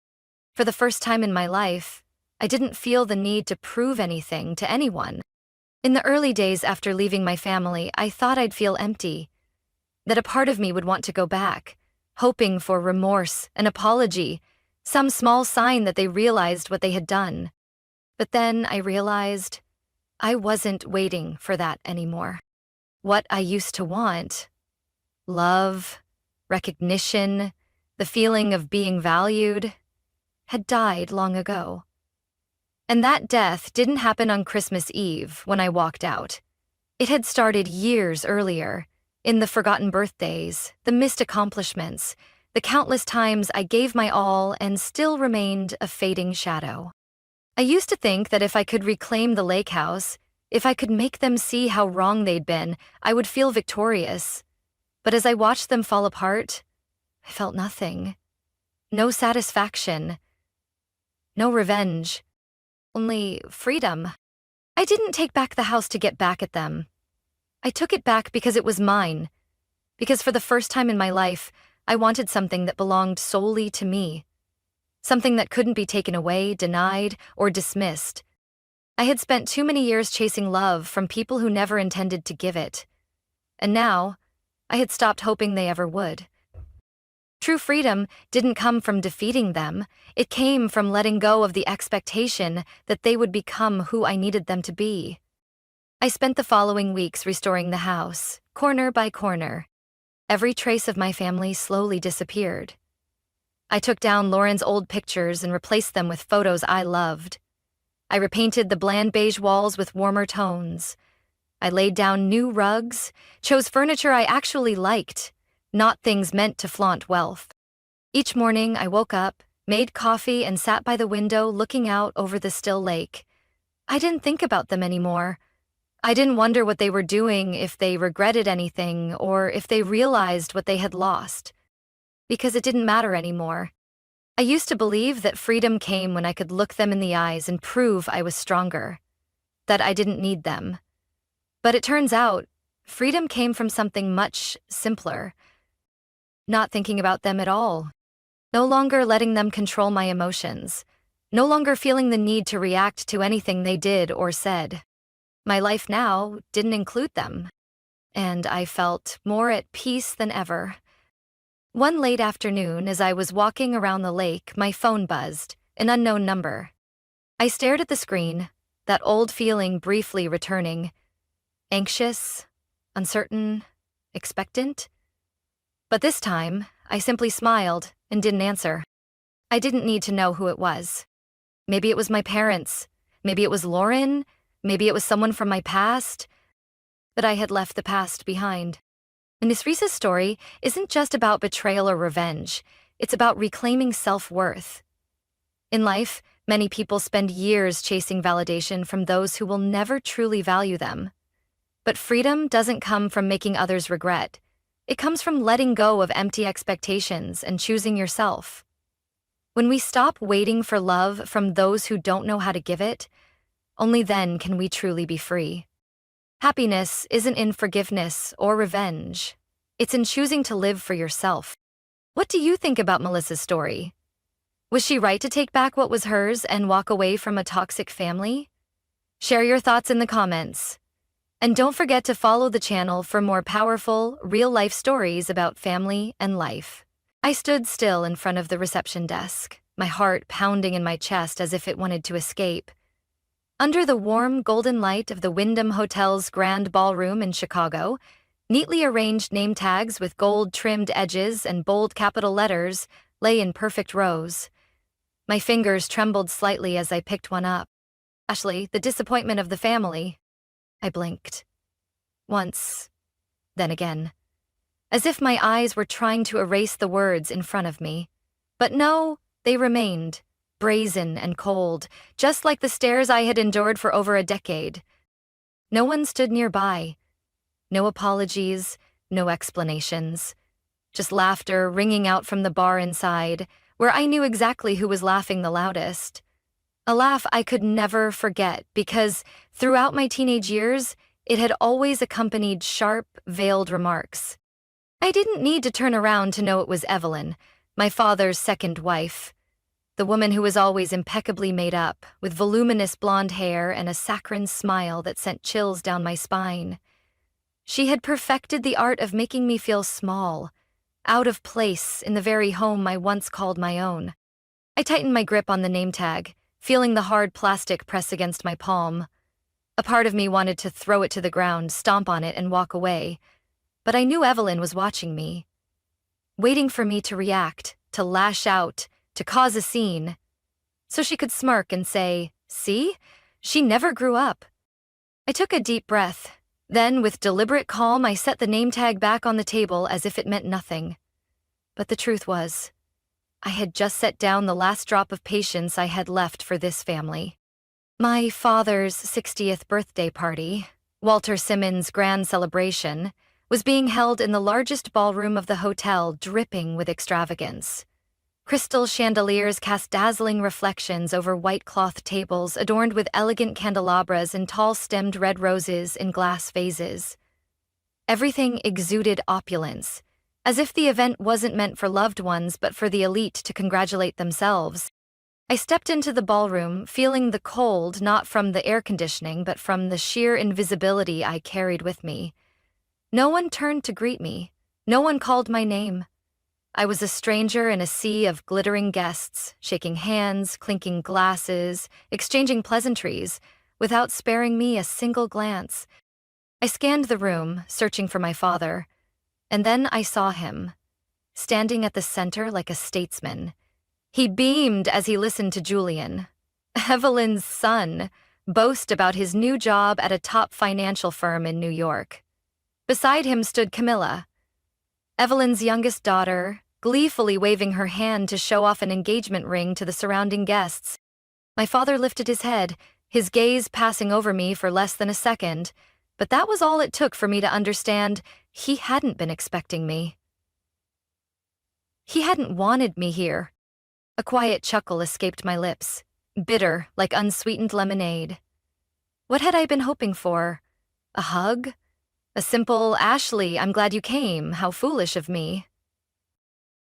For the first time in my life, I didn't feel the need to prove anything to anyone. In the early days after leaving my family, I thought I'd feel empty, that a part of me would want to go back, hoping for remorse, an apology, some small sign that they realized what they had done. But then I realized I wasn't waiting for that anymore. What I used to want, love, recognition, the feeling of being valued, had died long ago. And that death didn't happen on Christmas Eve when I walked out. It had started years earlier, in the forgotten birthdays, the missed accomplishments, the countless times I gave my all and still remained a fading shadow. I used to think that if I could reclaim the lake house, if I could make them see how wrong they'd been, I would feel victorious. But as I watched them fall apart, I felt nothing. No satisfaction. No revenge. Only freedom. I didn't take back the house to get back at them. I took it back because it was mine. Because for the first time in my life, I wanted something that belonged solely to me. Something that couldn't be taken away, denied, or dismissed. I had spent too many years chasing love from people who never intended to give it. And now, I had stopped hoping they ever would. True freedom didn't come from defeating them. It came from letting go of the expectation that they would become who I needed them to be. I spent the following weeks restoring the house, corner by corner. Every trace of my family slowly disappeared. I took down Lauren's old pictures and replaced them with photos I loved. I repainted the bland beige walls with warmer tones. I laid down new rugs, chose furniture I actually liked, not things meant to flaunt wealth. Each morning I woke up, made coffee, and sat by the window looking out over the still lake. I didn't think about them anymore. I didn't wonder what they were doing, if they regretted anything, or if they realized what they had lost. Because it didn't matter anymore. I used to believe that freedom came when I could look them in the eyes and prove I was stronger, that I didn't need them. But it turns out, freedom came from something much simpler. Not thinking about them at all. No longer letting them control my emotions. No longer feeling the need to react to anything they did or said. My life now didn't include them. And I felt more at peace than ever. One late afternoon, as I was walking around the lake, my phone buzzed, an unknown number. I stared at the screen, that old feeling briefly returning. Anxious, uncertain, expectant. But this time, I simply smiled and didn't answer. I didn't need to know who it was. Maybe it was my parents. Maybe it was Lauren. Maybe it was someone from my past. But I had left the past behind. And this Reese's story isn't just about betrayal or revenge. It's about reclaiming self-worth. In life, many people spend years chasing validation from those who will never truly value them. But freedom doesn't come from making others regret. It comes from letting go of empty expectations and choosing yourself. When we stop waiting for love from those who don't know how to give it, only then can we truly be free. Happiness isn't in forgiveness or revenge. It's in choosing to live for yourself. What do you think about Melissa's story? Was she right to take back what was hers and walk away from a toxic family? Share your thoughts in the comments. And don't forget to follow the channel for more powerful, real-life stories about family and life. I stood still in front of the reception desk, my heart pounding in my chest as if it wanted to escape. Under the warm golden light of the Wyndham Hotel's grand ballroom in Chicago, neatly arranged name tags with gold-trimmed edges and bold capital letters lay in perfect rows. My fingers trembled slightly as I picked one up. Ashley, the disappointment of the family. I blinked. Once, then again, as if my eyes were trying to erase the words in front of me. But no, they remained, brazen and cold, just like the stares I had endured for over a decade. No one stood nearby. No apologies, no explanations. Just laughter ringing out from the bar inside, where I knew exactly who was laughing the loudest. A laugh I could never forget because, throughout my teenage years, it had always accompanied sharp, veiled remarks. I didn't need to turn around to know it was Evelyn, my father's second wife. The woman who was always impeccably made up, with voluminous blonde hair and a saccharine smile that sent chills down my spine. She had perfected the art of making me feel small, out of place in the very home I once called my own. I tightened my grip on the name tag, feeling the hard plastic press against my palm. A part of me wanted to throw it to the ground, stomp on it, and walk away. But I knew Evelyn was watching me, waiting for me to react, to lash out, to cause a scene, so she could smirk and say, "See? She never grew up." I took a deep breath. Then, with deliberate calm, I set the name tag back on the table as if it meant nothing. But the truth was, I had just set down the last drop of patience I had left for this family. My father's 60th birthday party, Walter Simmons' grand celebration, was being held in the largest ballroom of the hotel, dripping with extravagance. Crystal chandeliers cast dazzling reflections over white cloth tables adorned with elegant candelabras and tall-stemmed red roses in glass vases. Everything exuded opulence, as if the event wasn't meant for loved ones but for the elite to congratulate themselves. I stepped into the ballroom, feeling the cold not from the air conditioning but from the sheer invisibility I carried with me. No one turned to greet me. No one called my name. I was a stranger in a sea of glittering guests, shaking hands, clinking glasses, exchanging pleasantries, without sparing me a single glance. I scanned the room, searching for my father, and then I saw him, standing at the center like a statesman. He beamed as he listened to Julian, Evelyn's son, boast about his new job at a top financial firm in New York. Beside him stood Camilla, Evelyn's youngest daughter, gleefully waving her hand to show off an engagement ring to the surrounding guests. My father lifted his head, his gaze passing over me for less than a second, but that was all it took for me to understand he hadn't been expecting me. He hadn't wanted me here. A quiet chuckle escaped my lips, bitter like unsweetened lemonade. What had I been hoping for? A hug? A simple, "Ashley, I'm glad you came, how foolish of me."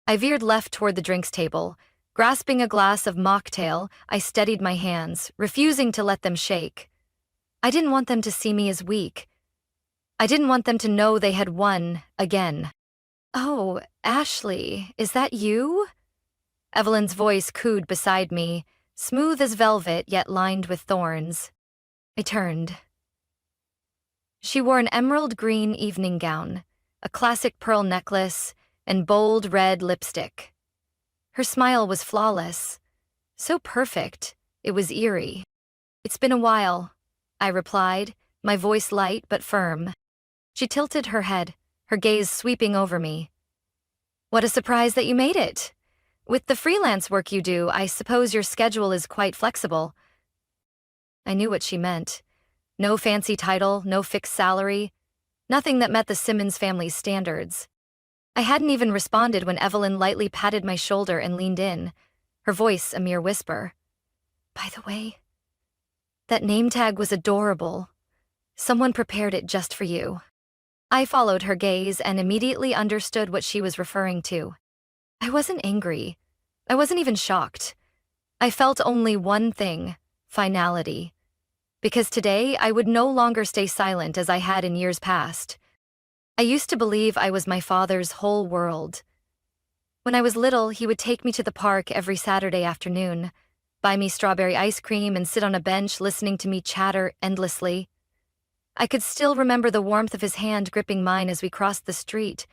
I veered left toward the drinks table. Grasping a glass of mocktail, I steadied my hands, refusing to let them shake. I didn't want them to see me as weak. I didn't want them to know they had won again. "Oh, Ashley, is that you?" Evelyn's voice cooed beside me, smooth as velvet yet lined with thorns. I turned. She wore an emerald green evening gown, a classic pearl necklace, and bold red lipstick. Her smile was flawless, so perfect, it was eerie. "It's been a while," I replied, my voice light but firm. She tilted her head, her gaze sweeping over me. "What a surprise that you made it. With the freelance work you do, I suppose your schedule is quite flexible." I knew what she meant. No fancy title, no fixed salary, nothing that met the Simmons family's standards. I hadn't even responded when Evelyn lightly patted my shoulder and leaned in, her voice a mere whisper. "By the way, that name tag was adorable. Someone prepared it just for you." I followed her gaze and immediately understood what she was referring to. I wasn't angry. I wasn't even shocked. I felt only one thing, finality. Because today I would no longer stay silent as I had in years past. I used to believe I was my father's whole world. When I was little, he would take me to the park every Saturday afternoon, buy me strawberry ice cream, and sit on a bench listening to me chatter endlessly. I could still remember the warmth of his hand gripping mine as we crossed the street,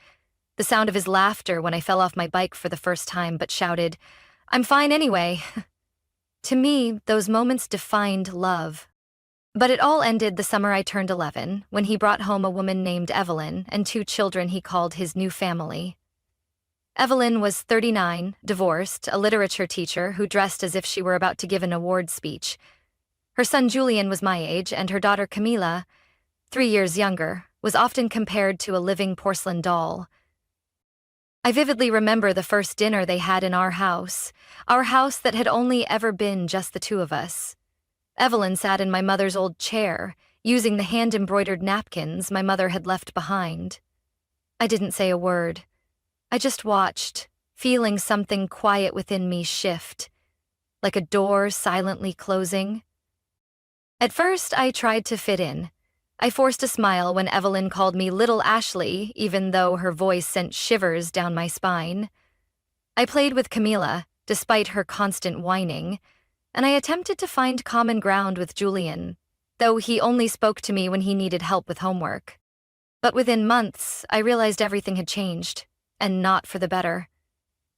the sound of his laughter when I fell off my bike for the first time but shouted, "I'm fine anyway." To me, those moments defined love. But it all ended the summer I turned 11, when he brought home a woman named Evelyn and 2 children he called his new family. Evelyn was 39, divorced, a literature teacher who dressed as if she were about to give an award speech. Her son Julian was my age, and her daughter Camila, 3 years younger, was often compared to a living porcelain doll. I vividly remember the first dinner they had in our house that had only ever been just the 2 of us. Evelyn sat in my mother's old chair, using the hand-embroidered napkins my mother had left behind. I didn't say a word. I just watched, feeling something quiet within me shift, like a door silently closing. At first, I tried to fit in. I forced a smile when Evelyn called me Little Ashley, even though her voice sent shivers down my spine. I played with Camila, despite her constant whining, and I attempted to find common ground with Julian, though he only spoke to me when he needed help with homework. But within months, I realized everything had changed, and not for the better.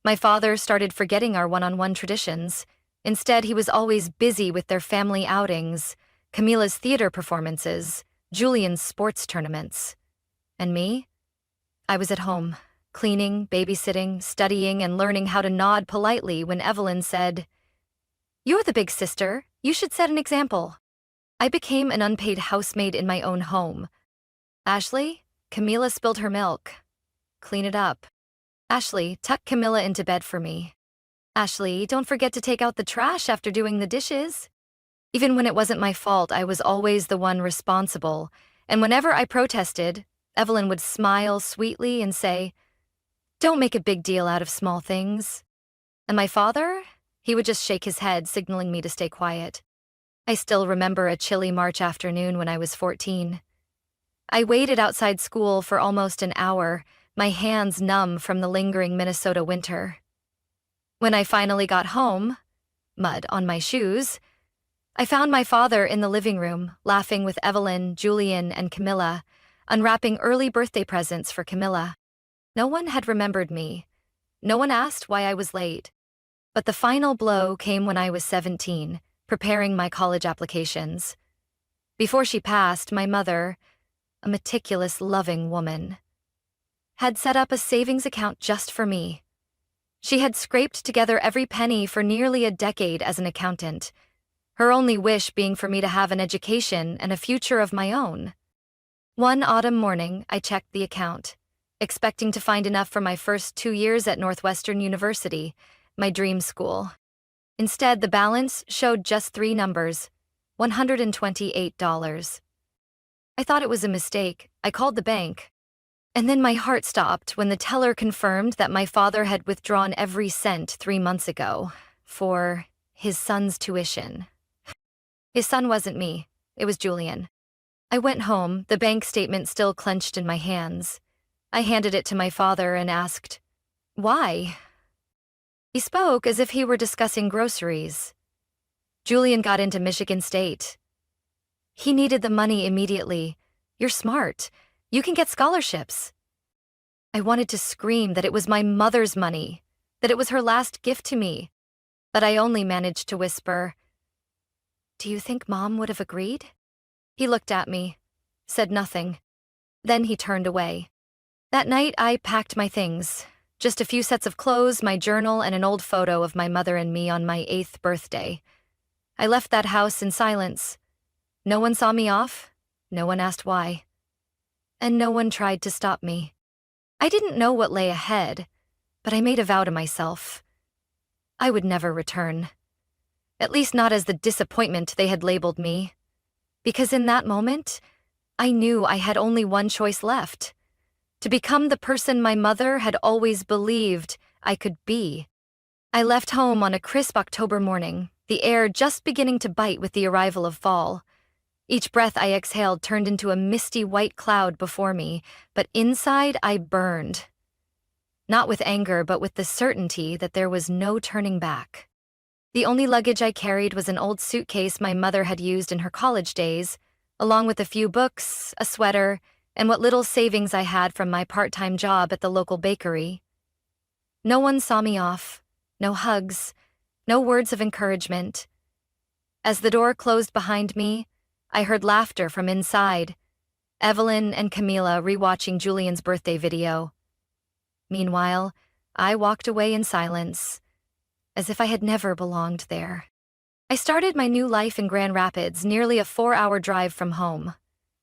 My father started forgetting our one-on-one traditions. Instead, he was always busy with their family outings, Camila's theater performances, Julian's sports tournaments. And me? I was at home, cleaning, babysitting, studying, and learning how to nod politely when Evelyn said, "You're the big sister. You should set an example." I became an unpaid housemaid in my own home. "Ashley, Camila spilled her milk. Clean it up. Ashley, tuck Camila into bed for me. Ashley, don't forget to take out the trash after doing the dishes." Even when it wasn't my fault, I was always the one responsible, and whenever I protested, Evelyn would smile sweetly and say, "Don't make a big deal out of small things." And my father? He would just shake his head, signaling me to stay quiet. I still remember a chilly March afternoon when I was 14. I waited outside school for almost an hour, my hands numb from the lingering Minnesota winter. When I finally got home, mud on my shoes, I found my father in the living room, laughing with Evelyn, Julian, and Camila, unwrapping early birthday presents for Camila. No one had remembered me. No one asked why I was late. But the final blow came when I was 17, preparing my college applications. Before she passed, my mother, a meticulous, loving woman, had set up a savings account just for me. She had scraped together every penny for nearly a decade as an accountant, her only wish being for me to have an education and a future of my own. One autumn morning, I checked the account, expecting to find enough for my first 2 years at Northwestern University, my dream school. Instead, the balance showed just 3 numbers, $128. I thought it was a mistake. I called the bank. And then my heart stopped when the teller confirmed that my father had withdrawn every cent 3 months ago for his son's tuition. His son wasn't me, it was Julian. I went home, the bank statement still clenched in my hands. I handed it to my father and asked, "Why?" He spoke as if he were discussing groceries. "Julian got into Michigan State. He needed the money immediately. You're smart. You can get scholarships." I wanted to scream that it was my mother's money, that it was her last gift to me, but I only managed to whisper, "Do you think Mom would have agreed?" He looked at me, said nothing. Then he turned away. That night, I packed my things. Just a few sets of clothes, my journal, and an old photo of my mother and me on my 8th birthday. I left that house in silence. No one saw me off. No one asked why. And no one tried to stop me. I didn't know what lay ahead, but I made a vow to myself. I would never return. At least not as the disappointment they had labeled me. Because in that moment, I knew I had only one choice left: to become the person my mother had always believed I could be. I left home on a crisp October morning, the air just beginning to bite with the arrival of fall. Each breath I exhaled turned into a misty white cloud before me, but inside I burned. not with anger but with the certainty that there was no turning back. The only luggage I carried was an old suitcase my mother had used in her college days, along with a few books, a sweater, and what little savings I had from my part-time job at the local bakery. No one saw me off, no hugs, no words of encouragement. As the door closed behind me, I heard laughter from inside, Evelyn and Camila rewatching Julian's birthday video. Meanwhile, I walked away in silence, as if I had never belonged there. I started my new life in Grand Rapids, nearly a 4-hour drive from home.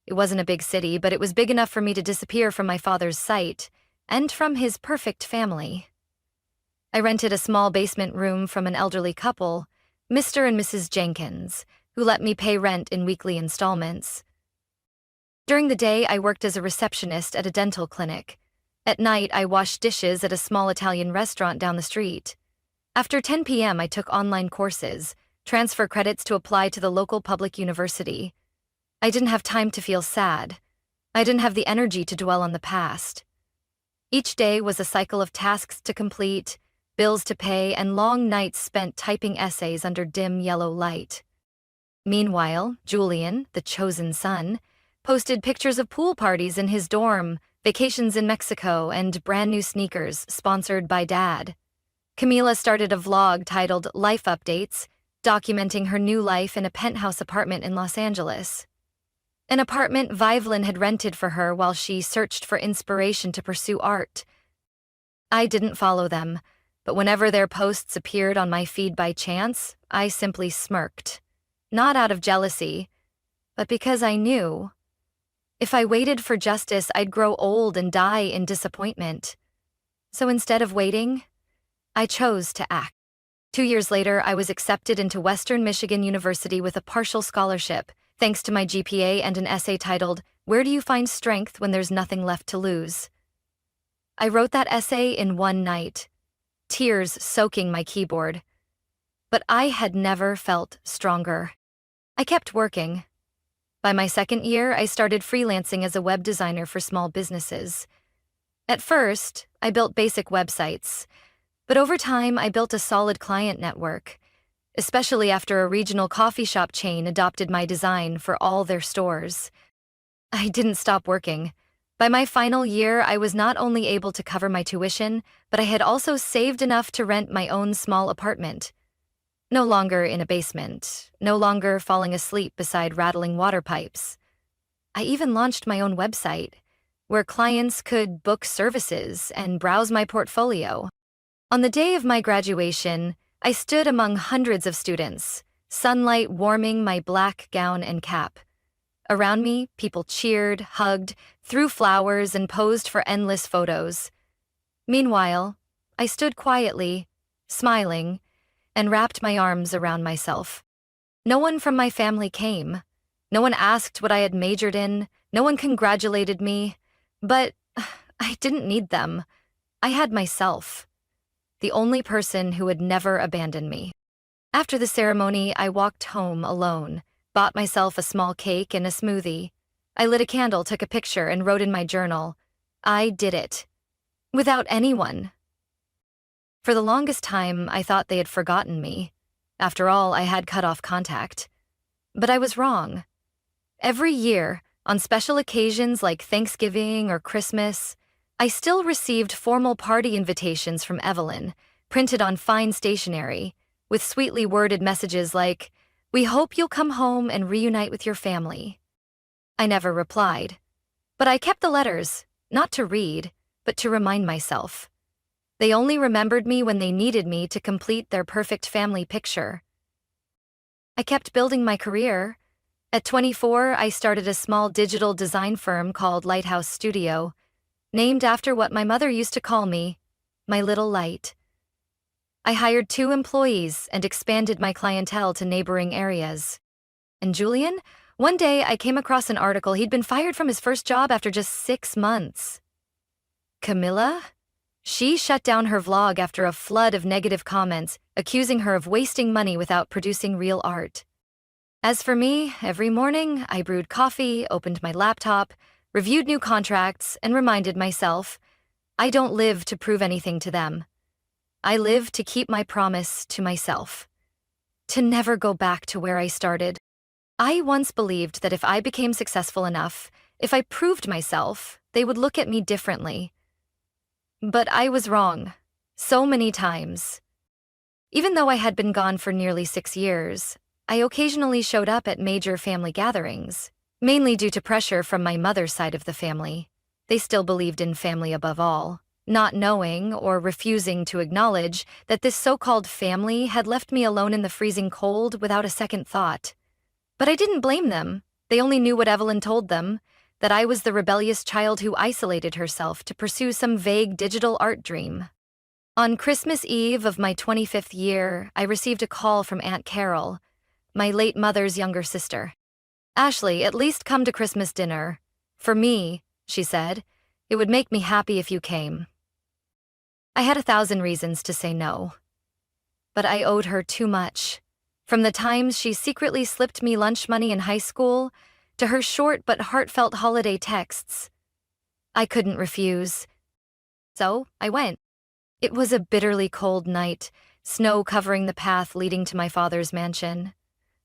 It wasn't a big city, but it was big enough for me to disappear from my father's sight, and from his perfect family. I rented a small basement room from an elderly couple, Mr. and Mrs. Jenkins, who let me pay rent in weekly installments. During the day, I worked as a receptionist at a dental clinic. At night, I washed dishes at a small Italian restaurant down the street. After 10 p.m., I took online courses, transfer credits to apply to the local public university. I didn't have time to feel sad. I didn't have the energy to dwell on the past. Each day was a cycle of tasks to complete, bills to pay, and long nights spent typing essays under dim yellow light. Meanwhile, Julian, the chosen son, posted pictures of pool parties in his dorm, vacations in Mexico, and brand new sneakers sponsored by Dad. Camila started a vlog titled Life Updates, documenting her new life in a penthouse apartment in Los Angeles. An apartment Vivelin had rented for her while she searched for inspiration to pursue art. I didn't follow them, but whenever their posts appeared on my feed by chance, I simply smirked. Not out of jealousy, but because I knew if I waited for justice, I'd grow old and die in disappointment. So instead of waiting, I chose to act. 2 years later, I was accepted into Western Michigan University with a partial scholarship, thanks to my GPA and an essay titled, "Where Do You Find Strength When There's Nothing Left to Lose?" I wrote that essay in one night, tears soaking my keyboard. But I had never felt stronger. I kept working. By my second year, I started freelancing as a web designer for small businesses. At first, I built basic websites, but over time, I built a solid client network, especially after a regional coffee shop chain adopted my design for all their stores. I didn't stop working. By my final year, I was not only able to cover my tuition, but I had also saved enough to rent my own small apartment. No longer in a basement, no longer falling asleep beside rattling water pipes. I even launched my own website, where clients could book services and browse my portfolio. On the day of my graduation, I stood among hundreds of students, sunlight warming my black gown and cap. Around me, people cheered, hugged, threw flowers, and posed for endless photos. Meanwhile, I stood quietly, smiling, and wrapped my arms around myself. No one from my family came. No one asked what I had majored in. No one congratulated me. But I didn't need them. I had myself, the only person who would never abandon me. After the ceremony, I walked home alone, bought myself a small cake and a smoothie. I lit a candle, took a picture, and wrote in my journal, "I did it." Without anyone. For the longest time, I thought they had forgotten me. After all, I had cut off contact. But I was wrong. Every year, on special occasions like Thanksgiving or Christmas, I still received formal party invitations from Evelyn, printed on fine stationery, with sweetly worded messages like, "We hope you'll come home and reunite with your family." I never replied. But I kept the letters, not to read, but to remind myself. They only remembered me when they needed me to complete their perfect family picture. I kept building my career. At 24, I started a small digital design firm called Lighthouse Studio, named after what my mother used to call me, my little light. I hired 2 employees and expanded my clientele to neighboring areas. And Julian? One day I came across an article he'd been fired from his first job after just 6 months. Camila? She shut down her vlog after a flood of negative comments, accusing her of wasting money without producing real art. As for me, every morning I brewed coffee, opened my laptop, reviewed new contracts, and reminded myself, I don't live to prove anything to them. I live to keep my promise to myself. To never go back to where I started. I once believed that if I became successful enough, if I proved myself, they would look at me differently. But I was wrong. So many times. Even though I had been gone for nearly 6 years, I occasionally showed up at major family gatherings, mainly due to pressure from my mother's side of the family. They still believed in family above all, not knowing or refusing to acknowledge that this so-called family had left me alone in the freezing cold without a second thought. But I didn't blame them. They only knew what Evelyn told them, that I was the rebellious child who isolated herself to pursue some vague digital art dream. On Christmas Eve of my 25th year, I received a call from Aunt Carol, my late mother's younger sister. "Ashley, at least come to Christmas dinner. For me," she said, "it would make me happy if you came." I had 1,000 reasons to say no. But I owed her too much. From the times she secretly slipped me lunch money in high school, to her short but heartfelt holiday texts. I couldn't refuse. So I went. It was a bitterly cold night, snow covering the path leading to my father's mansion.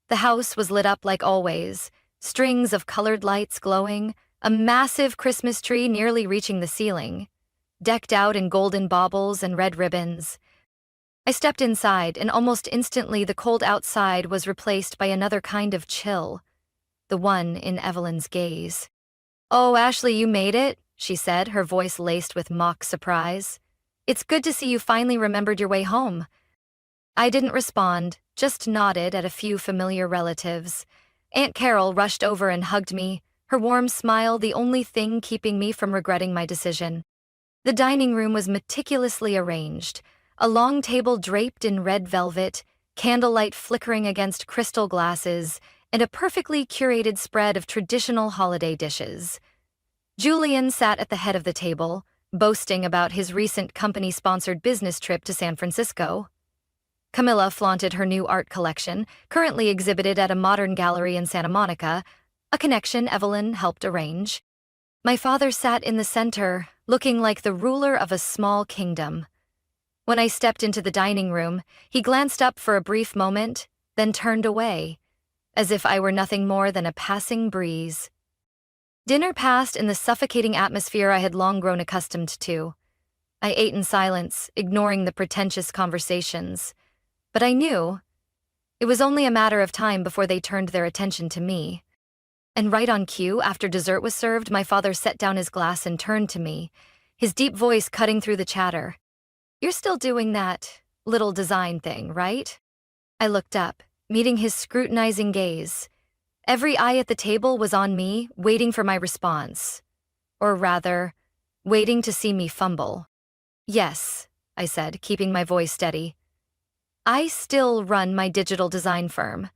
The house was lit up like always, strings of colored lights glowing, a massive Christmas tree nearly reaching the ceiling, decked out in golden baubles and red ribbons. I stepped inside, and almost instantly the cold outside was replaced by another kind of chill, the one in Evelyn's gaze. "Oh, Ashley, you made it," she said, her voice laced with mock surprise. "It's good to see you finally remembered your way home." I didn't respond, just nodded at a few familiar relatives. Aunt Carol rushed over and hugged me, her warm smile the only thing keeping me from regretting my decision. The dining room was meticulously arranged, a long table draped in red velvet, candlelight flickering against crystal glasses, and a perfectly curated spread of traditional holiday dishes. Julian sat at the head of the table, boasting about his recent company-sponsored business trip to San Francisco. Camilla flaunted her new art collection, currently exhibited at a modern gallery in Santa Monica, a connection Evelyn helped arrange. My father sat in the center, looking like the ruler of a small kingdom. When I stepped into the dining room, he glanced up for a brief moment, then turned away, as if I were nothing more than a passing breeze. Dinner passed in the suffocating atmosphere I had long grown accustomed to. I ate in silence, ignoring the pretentious conversations. But I knew it was only a matter of time before they turned their attention to me. And right on cue, after dessert was served, my father set down his glass and turned to me, his deep voice cutting through the chatter. "You're still doing that little design thing, right?" I looked up, meeting his scrutinizing gaze. Every eye at the table was on me, waiting for my response. Or rather, waiting to see me fumble. "Yes," I said, keeping my voice steady. "I still run my digital design firm.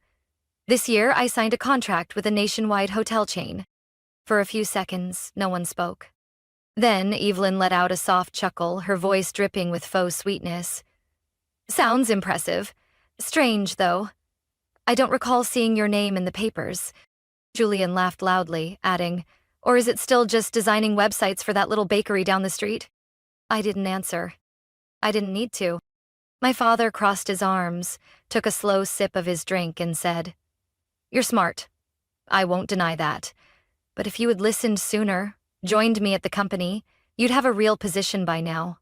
This year, I signed a contract with a nationwide hotel chain." For a few seconds, no one spoke. Then Evelyn let out a soft chuckle, her voice dripping with faux sweetness. "Sounds impressive. Strange, though. I don't recall seeing your name in the papers." Julian laughed loudly, adding, "Or is it still just designing websites for that little bakery down the street?" I didn't answer. I didn't need to. My father crossed his arms, took a slow sip of his drink, and said, "You're smart. I won't deny that. But if you had listened sooner, joined me at the company, you'd have a real position by now.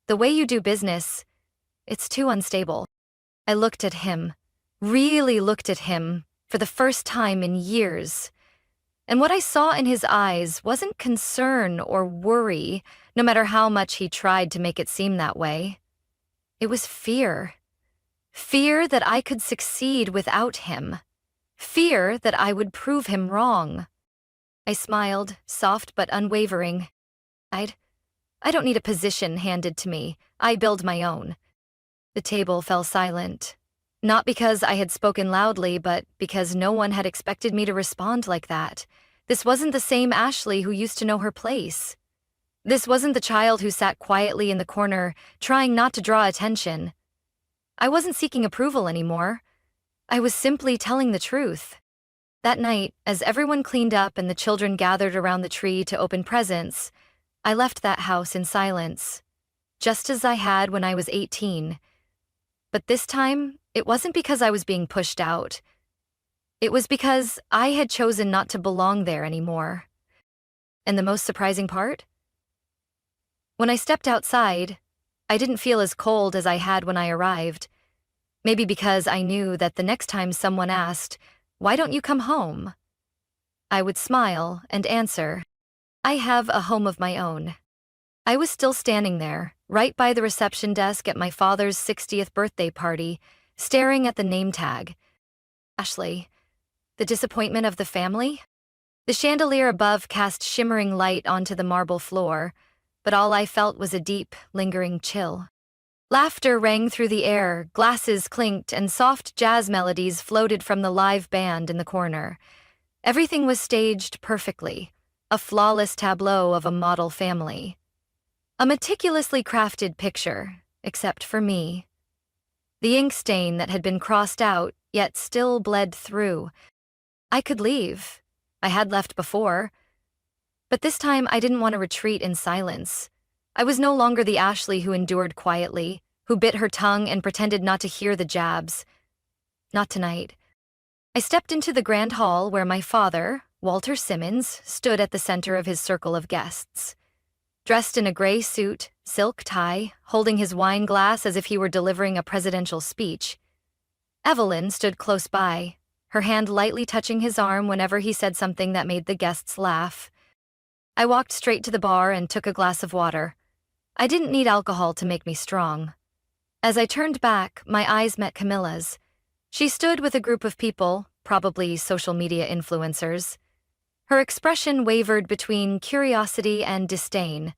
The way you do business, it's too unstable." I looked at him, really looked at him, for the first time in years. And what I saw in his eyes wasn't concern or worry, no matter how much he tried to make it seem that way. It was fear. Fear that I could succeed without him. Fear that I would prove him wrong. I smiled, soft but unwavering. I don't need a position handed to me. I build my own." The table fell silent. Not because I had spoken loudly, but because no one had expected me to respond like that. This wasn't the same Ashley who used to know her place. This wasn't the child who sat quietly in the corner, trying not to draw attention. I wasn't seeking approval anymore. I was simply telling the truth. That night, as everyone cleaned up and the children gathered around the tree to open presents, I left that house in silence, just as I had when I was 18. But this time, it wasn't because I was being pushed out. It was because I had chosen not to belong there anymore. And the most surprising part? When I stepped outside, I didn't feel as cold as I had when I arrived. Maybe because I knew that the next time someone asked, "Why don't you come home?" I would smile and answer, "I have a home of my own." I was still standing there, right by the reception desk at my father's 60th birthday party, staring at the name tag. Ashley. The disappointment of the family? The chandelier above cast shimmering light onto the marble floor, but all I felt was a deep, lingering chill. Laughter rang through the air, glasses clinked, and soft jazz melodies floated from the live band in the corner. Everything was staged perfectly, a flawless tableau of a model family. A meticulously crafted picture, except for me. The ink stain that had been crossed out, yet still bled through. I could leave. I had left before. But this time I didn't want to retreat in silence. I was no longer the Ashley who endured quietly, who bit her tongue and pretended not to hear the jabs. Not tonight. I stepped into the grand hall where my father, Walter Simmons, stood at the center of his circle of guests. Dressed in a gray suit, silk tie, holding his wine glass as if he were delivering a presidential speech. Evelyn stood close by, her hand lightly touching his arm whenever he said something that made the guests laugh. I walked straight to the bar and took a glass of water. I didn't need alcohol to make me strong. As I turned back, my eyes met Camilla's. She stood with a group of people, probably social media influencers. Her expression wavered between curiosity and disdain.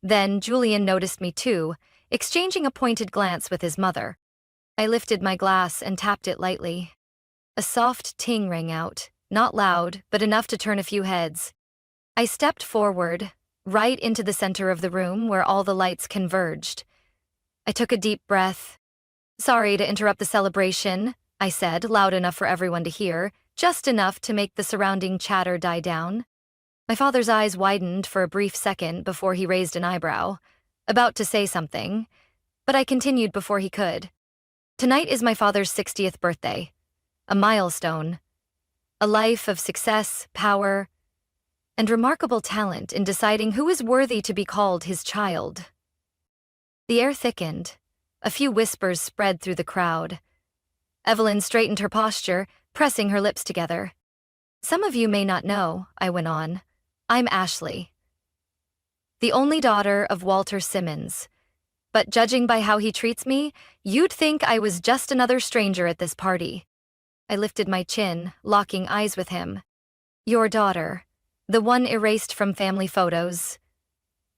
Then Julian noticed me too, exchanging a pointed glance with his mother. I lifted my glass and tapped it lightly. A soft ting rang out, not loud, but enough to turn a few heads. I stepped forward, right into the center of the room where all the lights converged. I took a deep breath. "Sorry to interrupt the celebration," I said, loud enough for everyone to hear, just enough to make the surrounding chatter die down. My father's eyes widened for a brief second before he raised an eyebrow, about to say something, but I continued before he could. Tonight is my father's 60th birthday, a milestone, a life of success, power, and remarkable talent in deciding who is worthy to be called his child. The air thickened. A few whispers spread through the crowd. Evelyn straightened her posture, pressing her lips together. "Some of you may not know," I went on. "I'm Ashley, the only daughter of Walter Simmons. But judging by how he treats me, you'd think I was just another stranger at this party." I lifted my chin, locking eyes with him. "Your daughter, the one erased from family photos.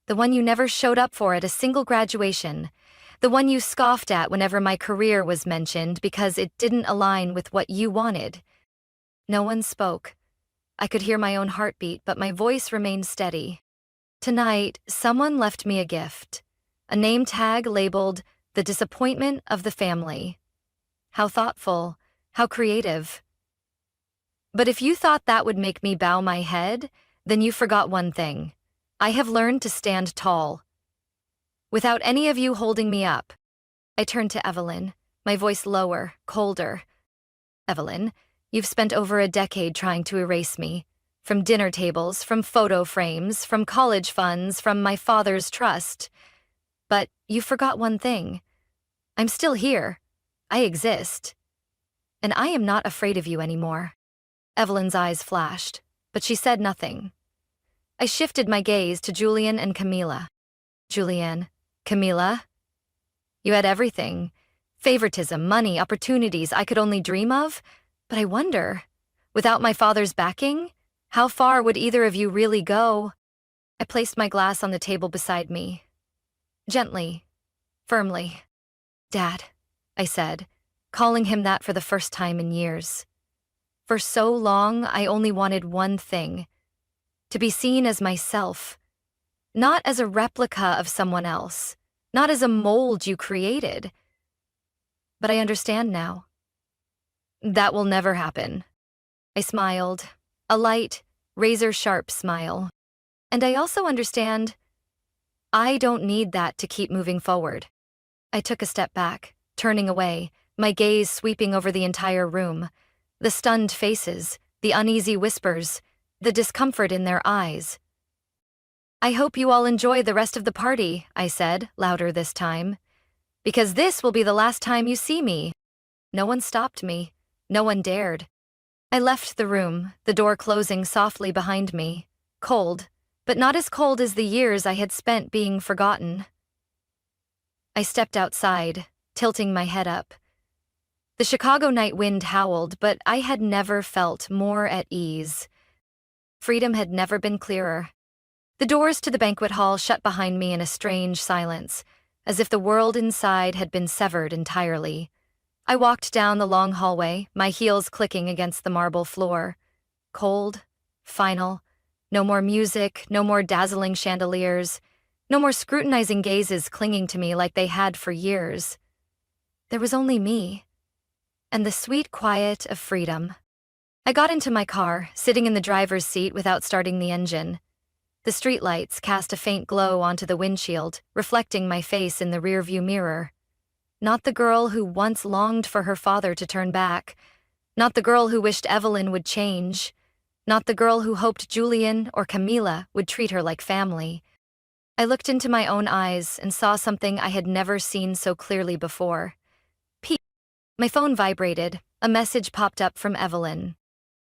The one you never showed up for at a single graduation. The one you scoffed at whenever my career was mentioned because it didn't align with what you wanted." No one spoke. I could hear my own heartbeat, but my voice remained steady. Tonight, someone left me a gift. A name tag labeled, "The Disappointment of the Family." How thoughtful, how creative. But if you thought that would make me bow my head, then you forgot one thing. I have learned to stand tall, without any of you holding me up. I turned to Evelyn, my voice lower, colder. "Evelyn, you've spent over a decade trying to erase me. From dinner tables, from photo frames, from college funds, from my father's trust. But you forgot one thing. I'm still here. I exist. And I am not afraid of you anymore." Evelyn's eyes flashed, but she said nothing. I shifted my gaze to Julian and Camila. "Julian, Camila, you had everything. Favoritism, money, opportunities I could only dream of. But I wonder, without my father's backing, how far would either of you really go?" I placed my glass on the table beside me. Gently, firmly. "Dad," I said, calling him that for the first time in years. For so long, I only wanted one thing: to be seen as myself, not as a replica of someone else, not as a mold you created. But I understand now. That will never happen. I smiled, a light, razor-sharp smile. And I also understand I don't need that to keep moving forward. I took a step back, turning away, my gaze sweeping over the entire room. The stunned faces, the uneasy whispers, the discomfort in their eyes. I hope you all enjoy the rest of the party, I said, louder this time. Because this will be the last time you see me. No one stopped me. No one dared. I left the room, the door closing softly behind me. Cold, but not as cold as the years I had spent being forgotten. I stepped outside, tilting my head up. The Chicago night wind howled, but I had never felt more at ease. Freedom had never been clearer. The doors to the banquet hall shut behind me in a strange silence, as if the world inside had been severed entirely. I walked down the long hallway, my heels clicking against the marble floor. Cold, final, no more music, no more dazzling chandeliers, no more scrutinizing gazes clinging to me like they had for years. There was only me, and the sweet quiet of freedom. I got into my car, sitting in the driver's seat without starting the engine. The streetlights cast a faint glow onto the windshield, reflecting my face in the rearview mirror. Not the girl who once longed for her father to turn back. Not the girl who wished Evelyn would change. Not the girl who hoped Julian or Camila would treat her like family. I looked into my own eyes and saw something I had never seen so clearly before. My phone vibrated. A message popped up from Evelyn.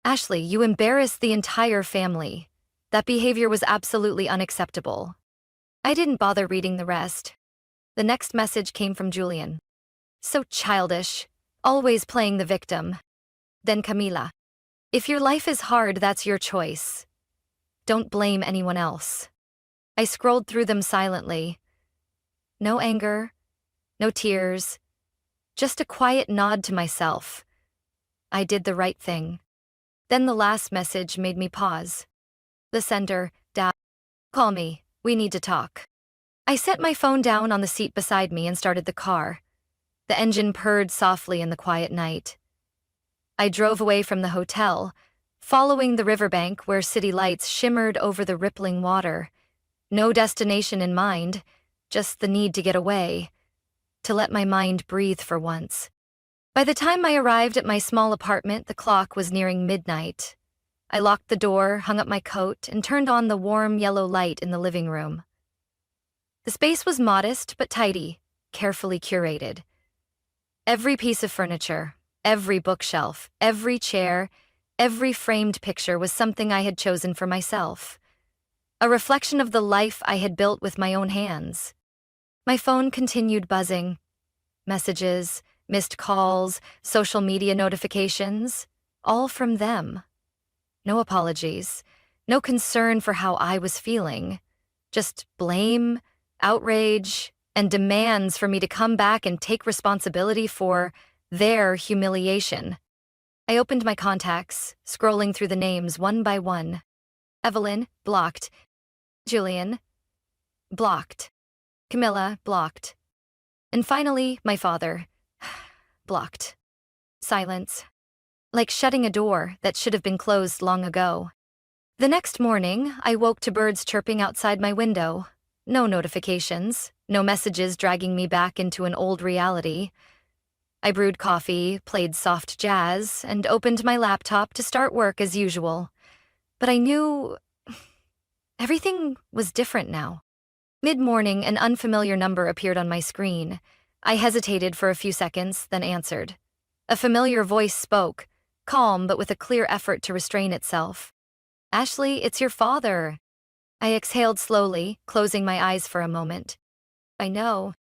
Ashley, you embarrassed the entire family. That behavior was absolutely unacceptable. I didn't bother reading the rest. The next message came from Julian. So childish, always playing the victim. Then Camila. If your life is hard, that's your choice. Don't blame anyone else. I scrolled through them silently. No anger, no tears, just a quiet nod to myself. I did the right thing. Then the last message made me pause. The sender, Dad, call me, we need to talk. I set my phone down on the seat beside me and started the car. The engine purred softly in the quiet night. I drove away from the hotel, following the riverbank where city lights shimmered over the rippling water. No destination in mind, just the need to get away, to let my mind breathe for once. By the time I arrived at my small apartment, the clock was nearing midnight. I locked the door, hung up my coat, and turned on the warm yellow light in the living room. The space was modest but tidy, carefully curated. Every piece of furniture, every bookshelf, every chair, every framed picture was something I had chosen for myself. A reflection of the life I had built with my own hands. My phone continued buzzing. Messages, missed calls, social media notifications, all from them. No apologies, no concern for how I was feeling. Just blame, outrage, and demands for me to come back and take responsibility for their humiliation. I opened my contacts, scrolling through the names one by one. Evelyn, blocked. Julian, blocked. Camilla, blocked. And finally, my father, blocked. Silence. Like shutting a door that should have been closed long ago. The next morning, I woke to birds chirping outside my window. No notifications, no messages dragging me back into an old reality. I brewed coffee, played soft jazz, and opened my laptop to start work as usual. But I knew everything was different now. Mid-morning, an unfamiliar number appeared on my screen. I hesitated for a few seconds, then answered. A familiar voice spoke, calm but with a clear effort to restrain itself. Ashley, it's your father. I exhaled slowly, closing my eyes for a moment. I know.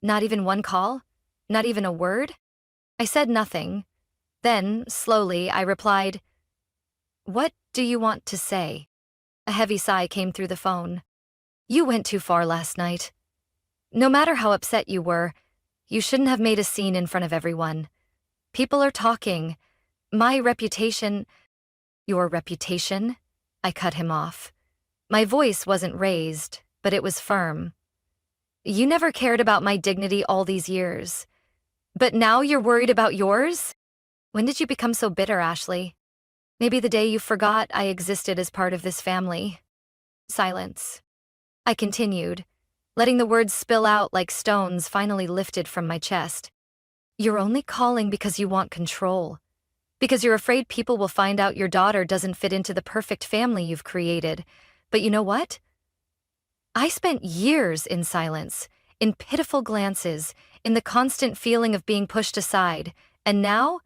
Not even one call? Not even a word? I said nothing. Then, slowly, I replied, What do you want to say? A heavy sigh came through the phone. You went too far last night. No matter how upset you were, you shouldn't have made a scene in front of everyone. People are talking. My reputation... Your reputation? I cut him off. My voice wasn't raised, but it was firm. You never cared about my dignity all these years. But now you're worried about yours? When did you become so bitter, Ashley? Maybe the day you forgot I existed as part of this family. Silence. I continued. letting the words spill out like stones finally lifted from my chest. You're only calling because you want control. Because you're afraid people will find out your daughter doesn't fit into the perfect family you've created. But you know what? I spent years in silence, in pitiful glances, in the constant feeling of being pushed aside, and now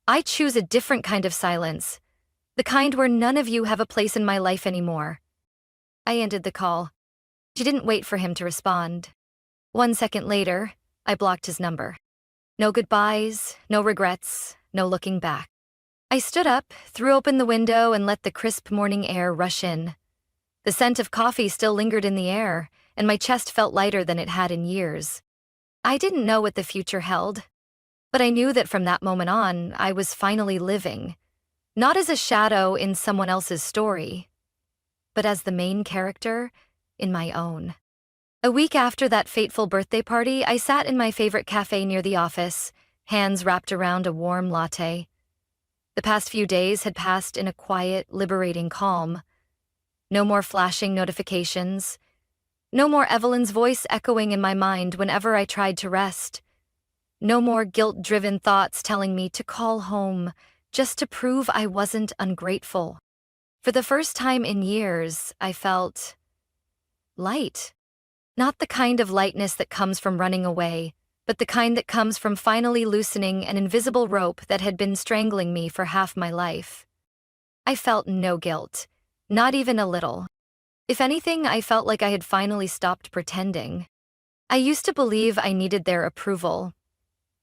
I choose a different kind of silence, the kind where none of you have a place in my life anymore. I ended the call. She didn't wait for him to respond. 1 second later, I blocked his number. No goodbyes, no regrets, no looking back. I stood up, threw open the window, and let the crisp morning air rush in. The scent of coffee still lingered in the air, and my chest felt lighter than it had in years. I didn't know what the future held, but I knew that from that moment on, I was finally living, not as a shadow in someone else's story, but as the main character in my own. A week after that fateful birthday party, I sat in my favorite cafe near the office, hands wrapped around a warm latte. The past few days had passed in a quiet, liberating calm. No more flashing notifications. No more Evelyn's voice echoing in my mind whenever I tried to rest. No more guilt-driven thoughts telling me to call home just to prove I wasn't ungrateful. For the first time in years, I felt light. Not the kind of lightness that comes from running away, but the kind that comes from finally loosening an invisible rope that had been strangling me for half my life. I felt no guilt, not even a little. If anything, I felt like I had finally stopped pretending. I used to believe I needed their approval.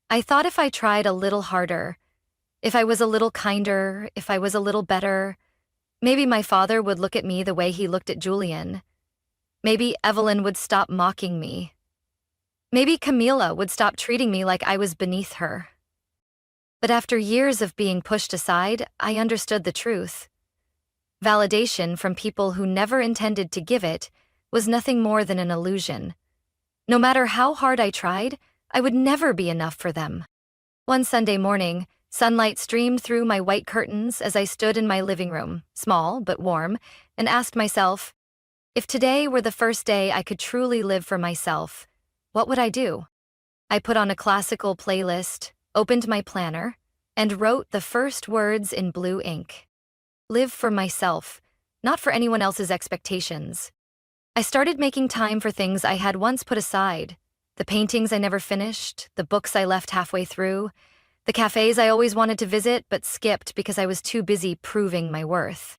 I thought if I tried a little harder, if I was a little kinder, if I was a little better, maybe my father would look at me the way he looked at Julian. Maybe Evelyn would stop mocking me. Maybe Camila would stop treating me like I was beneath her. But after years of being pushed aside, I understood the truth. Validation from people who never intended to give it was nothing more than an illusion. No matter how hard I tried, I would never be enough for them. One Sunday morning, sunlight streamed through my white curtains as I stood in my living room, small but warm, and asked myself, if today were the first day I could truly live for myself, what would I do? I put on a classical playlist, opened my planner, and wrote the first words in blue ink. Live for myself, not for anyone else's expectations. I started making time for things I had once put aside, the paintings I never finished, the books I left halfway through, the cafes I always wanted to visit but skipped because I was too busy proving my worth.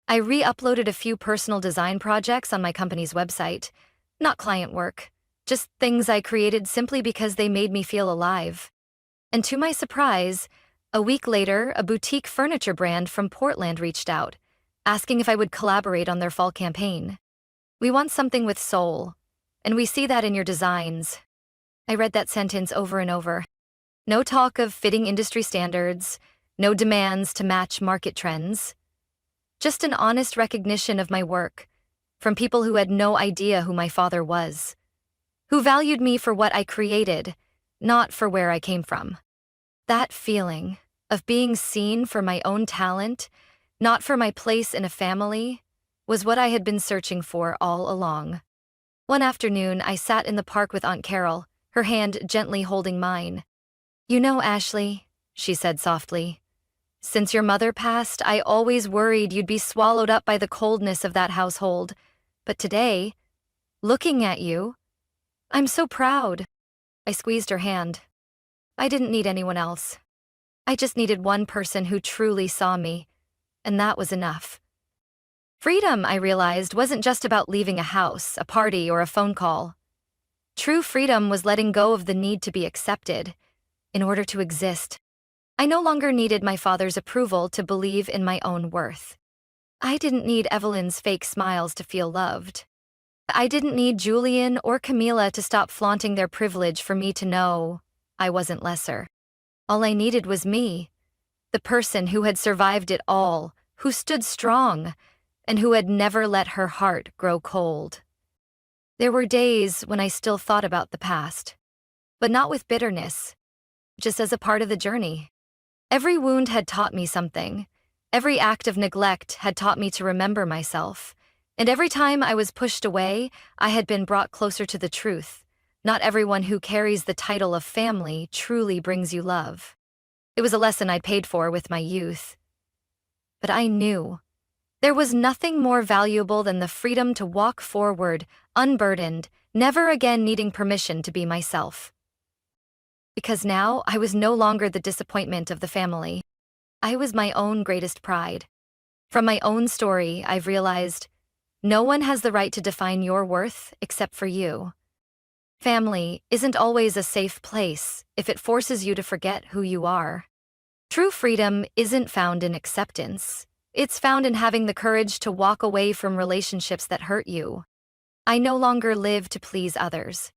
I re-uploaded a few personal design projects on my company's website, not client work, just things I created simply because they made me feel alive. And to my surprise, a week later, a boutique furniture brand from Portland reached out, asking if I would collaborate on their fall campaign. We want something with soul, and we see that in your designs. I read that sentence over and over. No talk of fitting industry standards, no demands to match market trends. Just an honest recognition of my work, from people who had no idea who my father was, who valued me for what I created, not for where I came from. That feeling of being seen for my own talent, not for my place in a family, was what I had been searching for all along. One afternoon, I sat in the park with Aunt Carol, her hand gently holding mine. You know, Ashley, she said softly, since your mother passed, I always worried you'd be swallowed up by the coldness of that household. But today, looking at you, I'm so proud. I squeezed her hand. I didn't need anyone else. I just needed one person who truly saw me, and that was enough. Freedom, I realized, wasn't just about leaving a house, a party, or a phone call. True freedom was letting go of the need to be accepted in order to exist. I no longer needed my father's approval to believe in my own worth. I didn't need Evelyn's fake smiles to feel loved. I didn't need Julian or Camila to stop flaunting their privilege for me to know I wasn't lesser. All I needed was me, the person who had survived it all, who stood strong, and who had never let her heart grow cold. There were days when I still thought about the past, but not with bitterness, just as a part of the journey. Every wound had taught me something. Every act of neglect had taught me to remember myself. And every time I was pushed away, I had been brought closer to the truth. Not everyone who carries the title of family truly brings you love. It was a lesson I'd paid for with my youth. But I knew there was nothing more valuable than the freedom to walk forward, unburdened, never again needing permission to be myself. Because now I was no longer the disappointment of the family. I was my own greatest pride. From my own story, I've realized no one has the right to define your worth except for you. Family isn't always a safe place if it forces you to forget who you are. True freedom isn't found in acceptance. It's found in having the courage to walk away from relationships that hurt you. I no longer live to please others.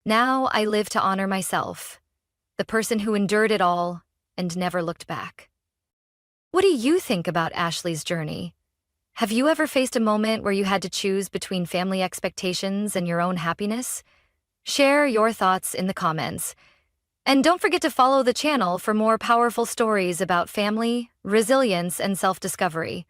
Now I live to honor myself, the person who endured it all and never looked back. What do you think about Ashley's journey? Have you ever faced a moment where you had to choose between family expectations and your own happiness? Share your thoughts in the comments. And don't forget to follow the channel for more powerful stories about family, resilience, and self-discovery.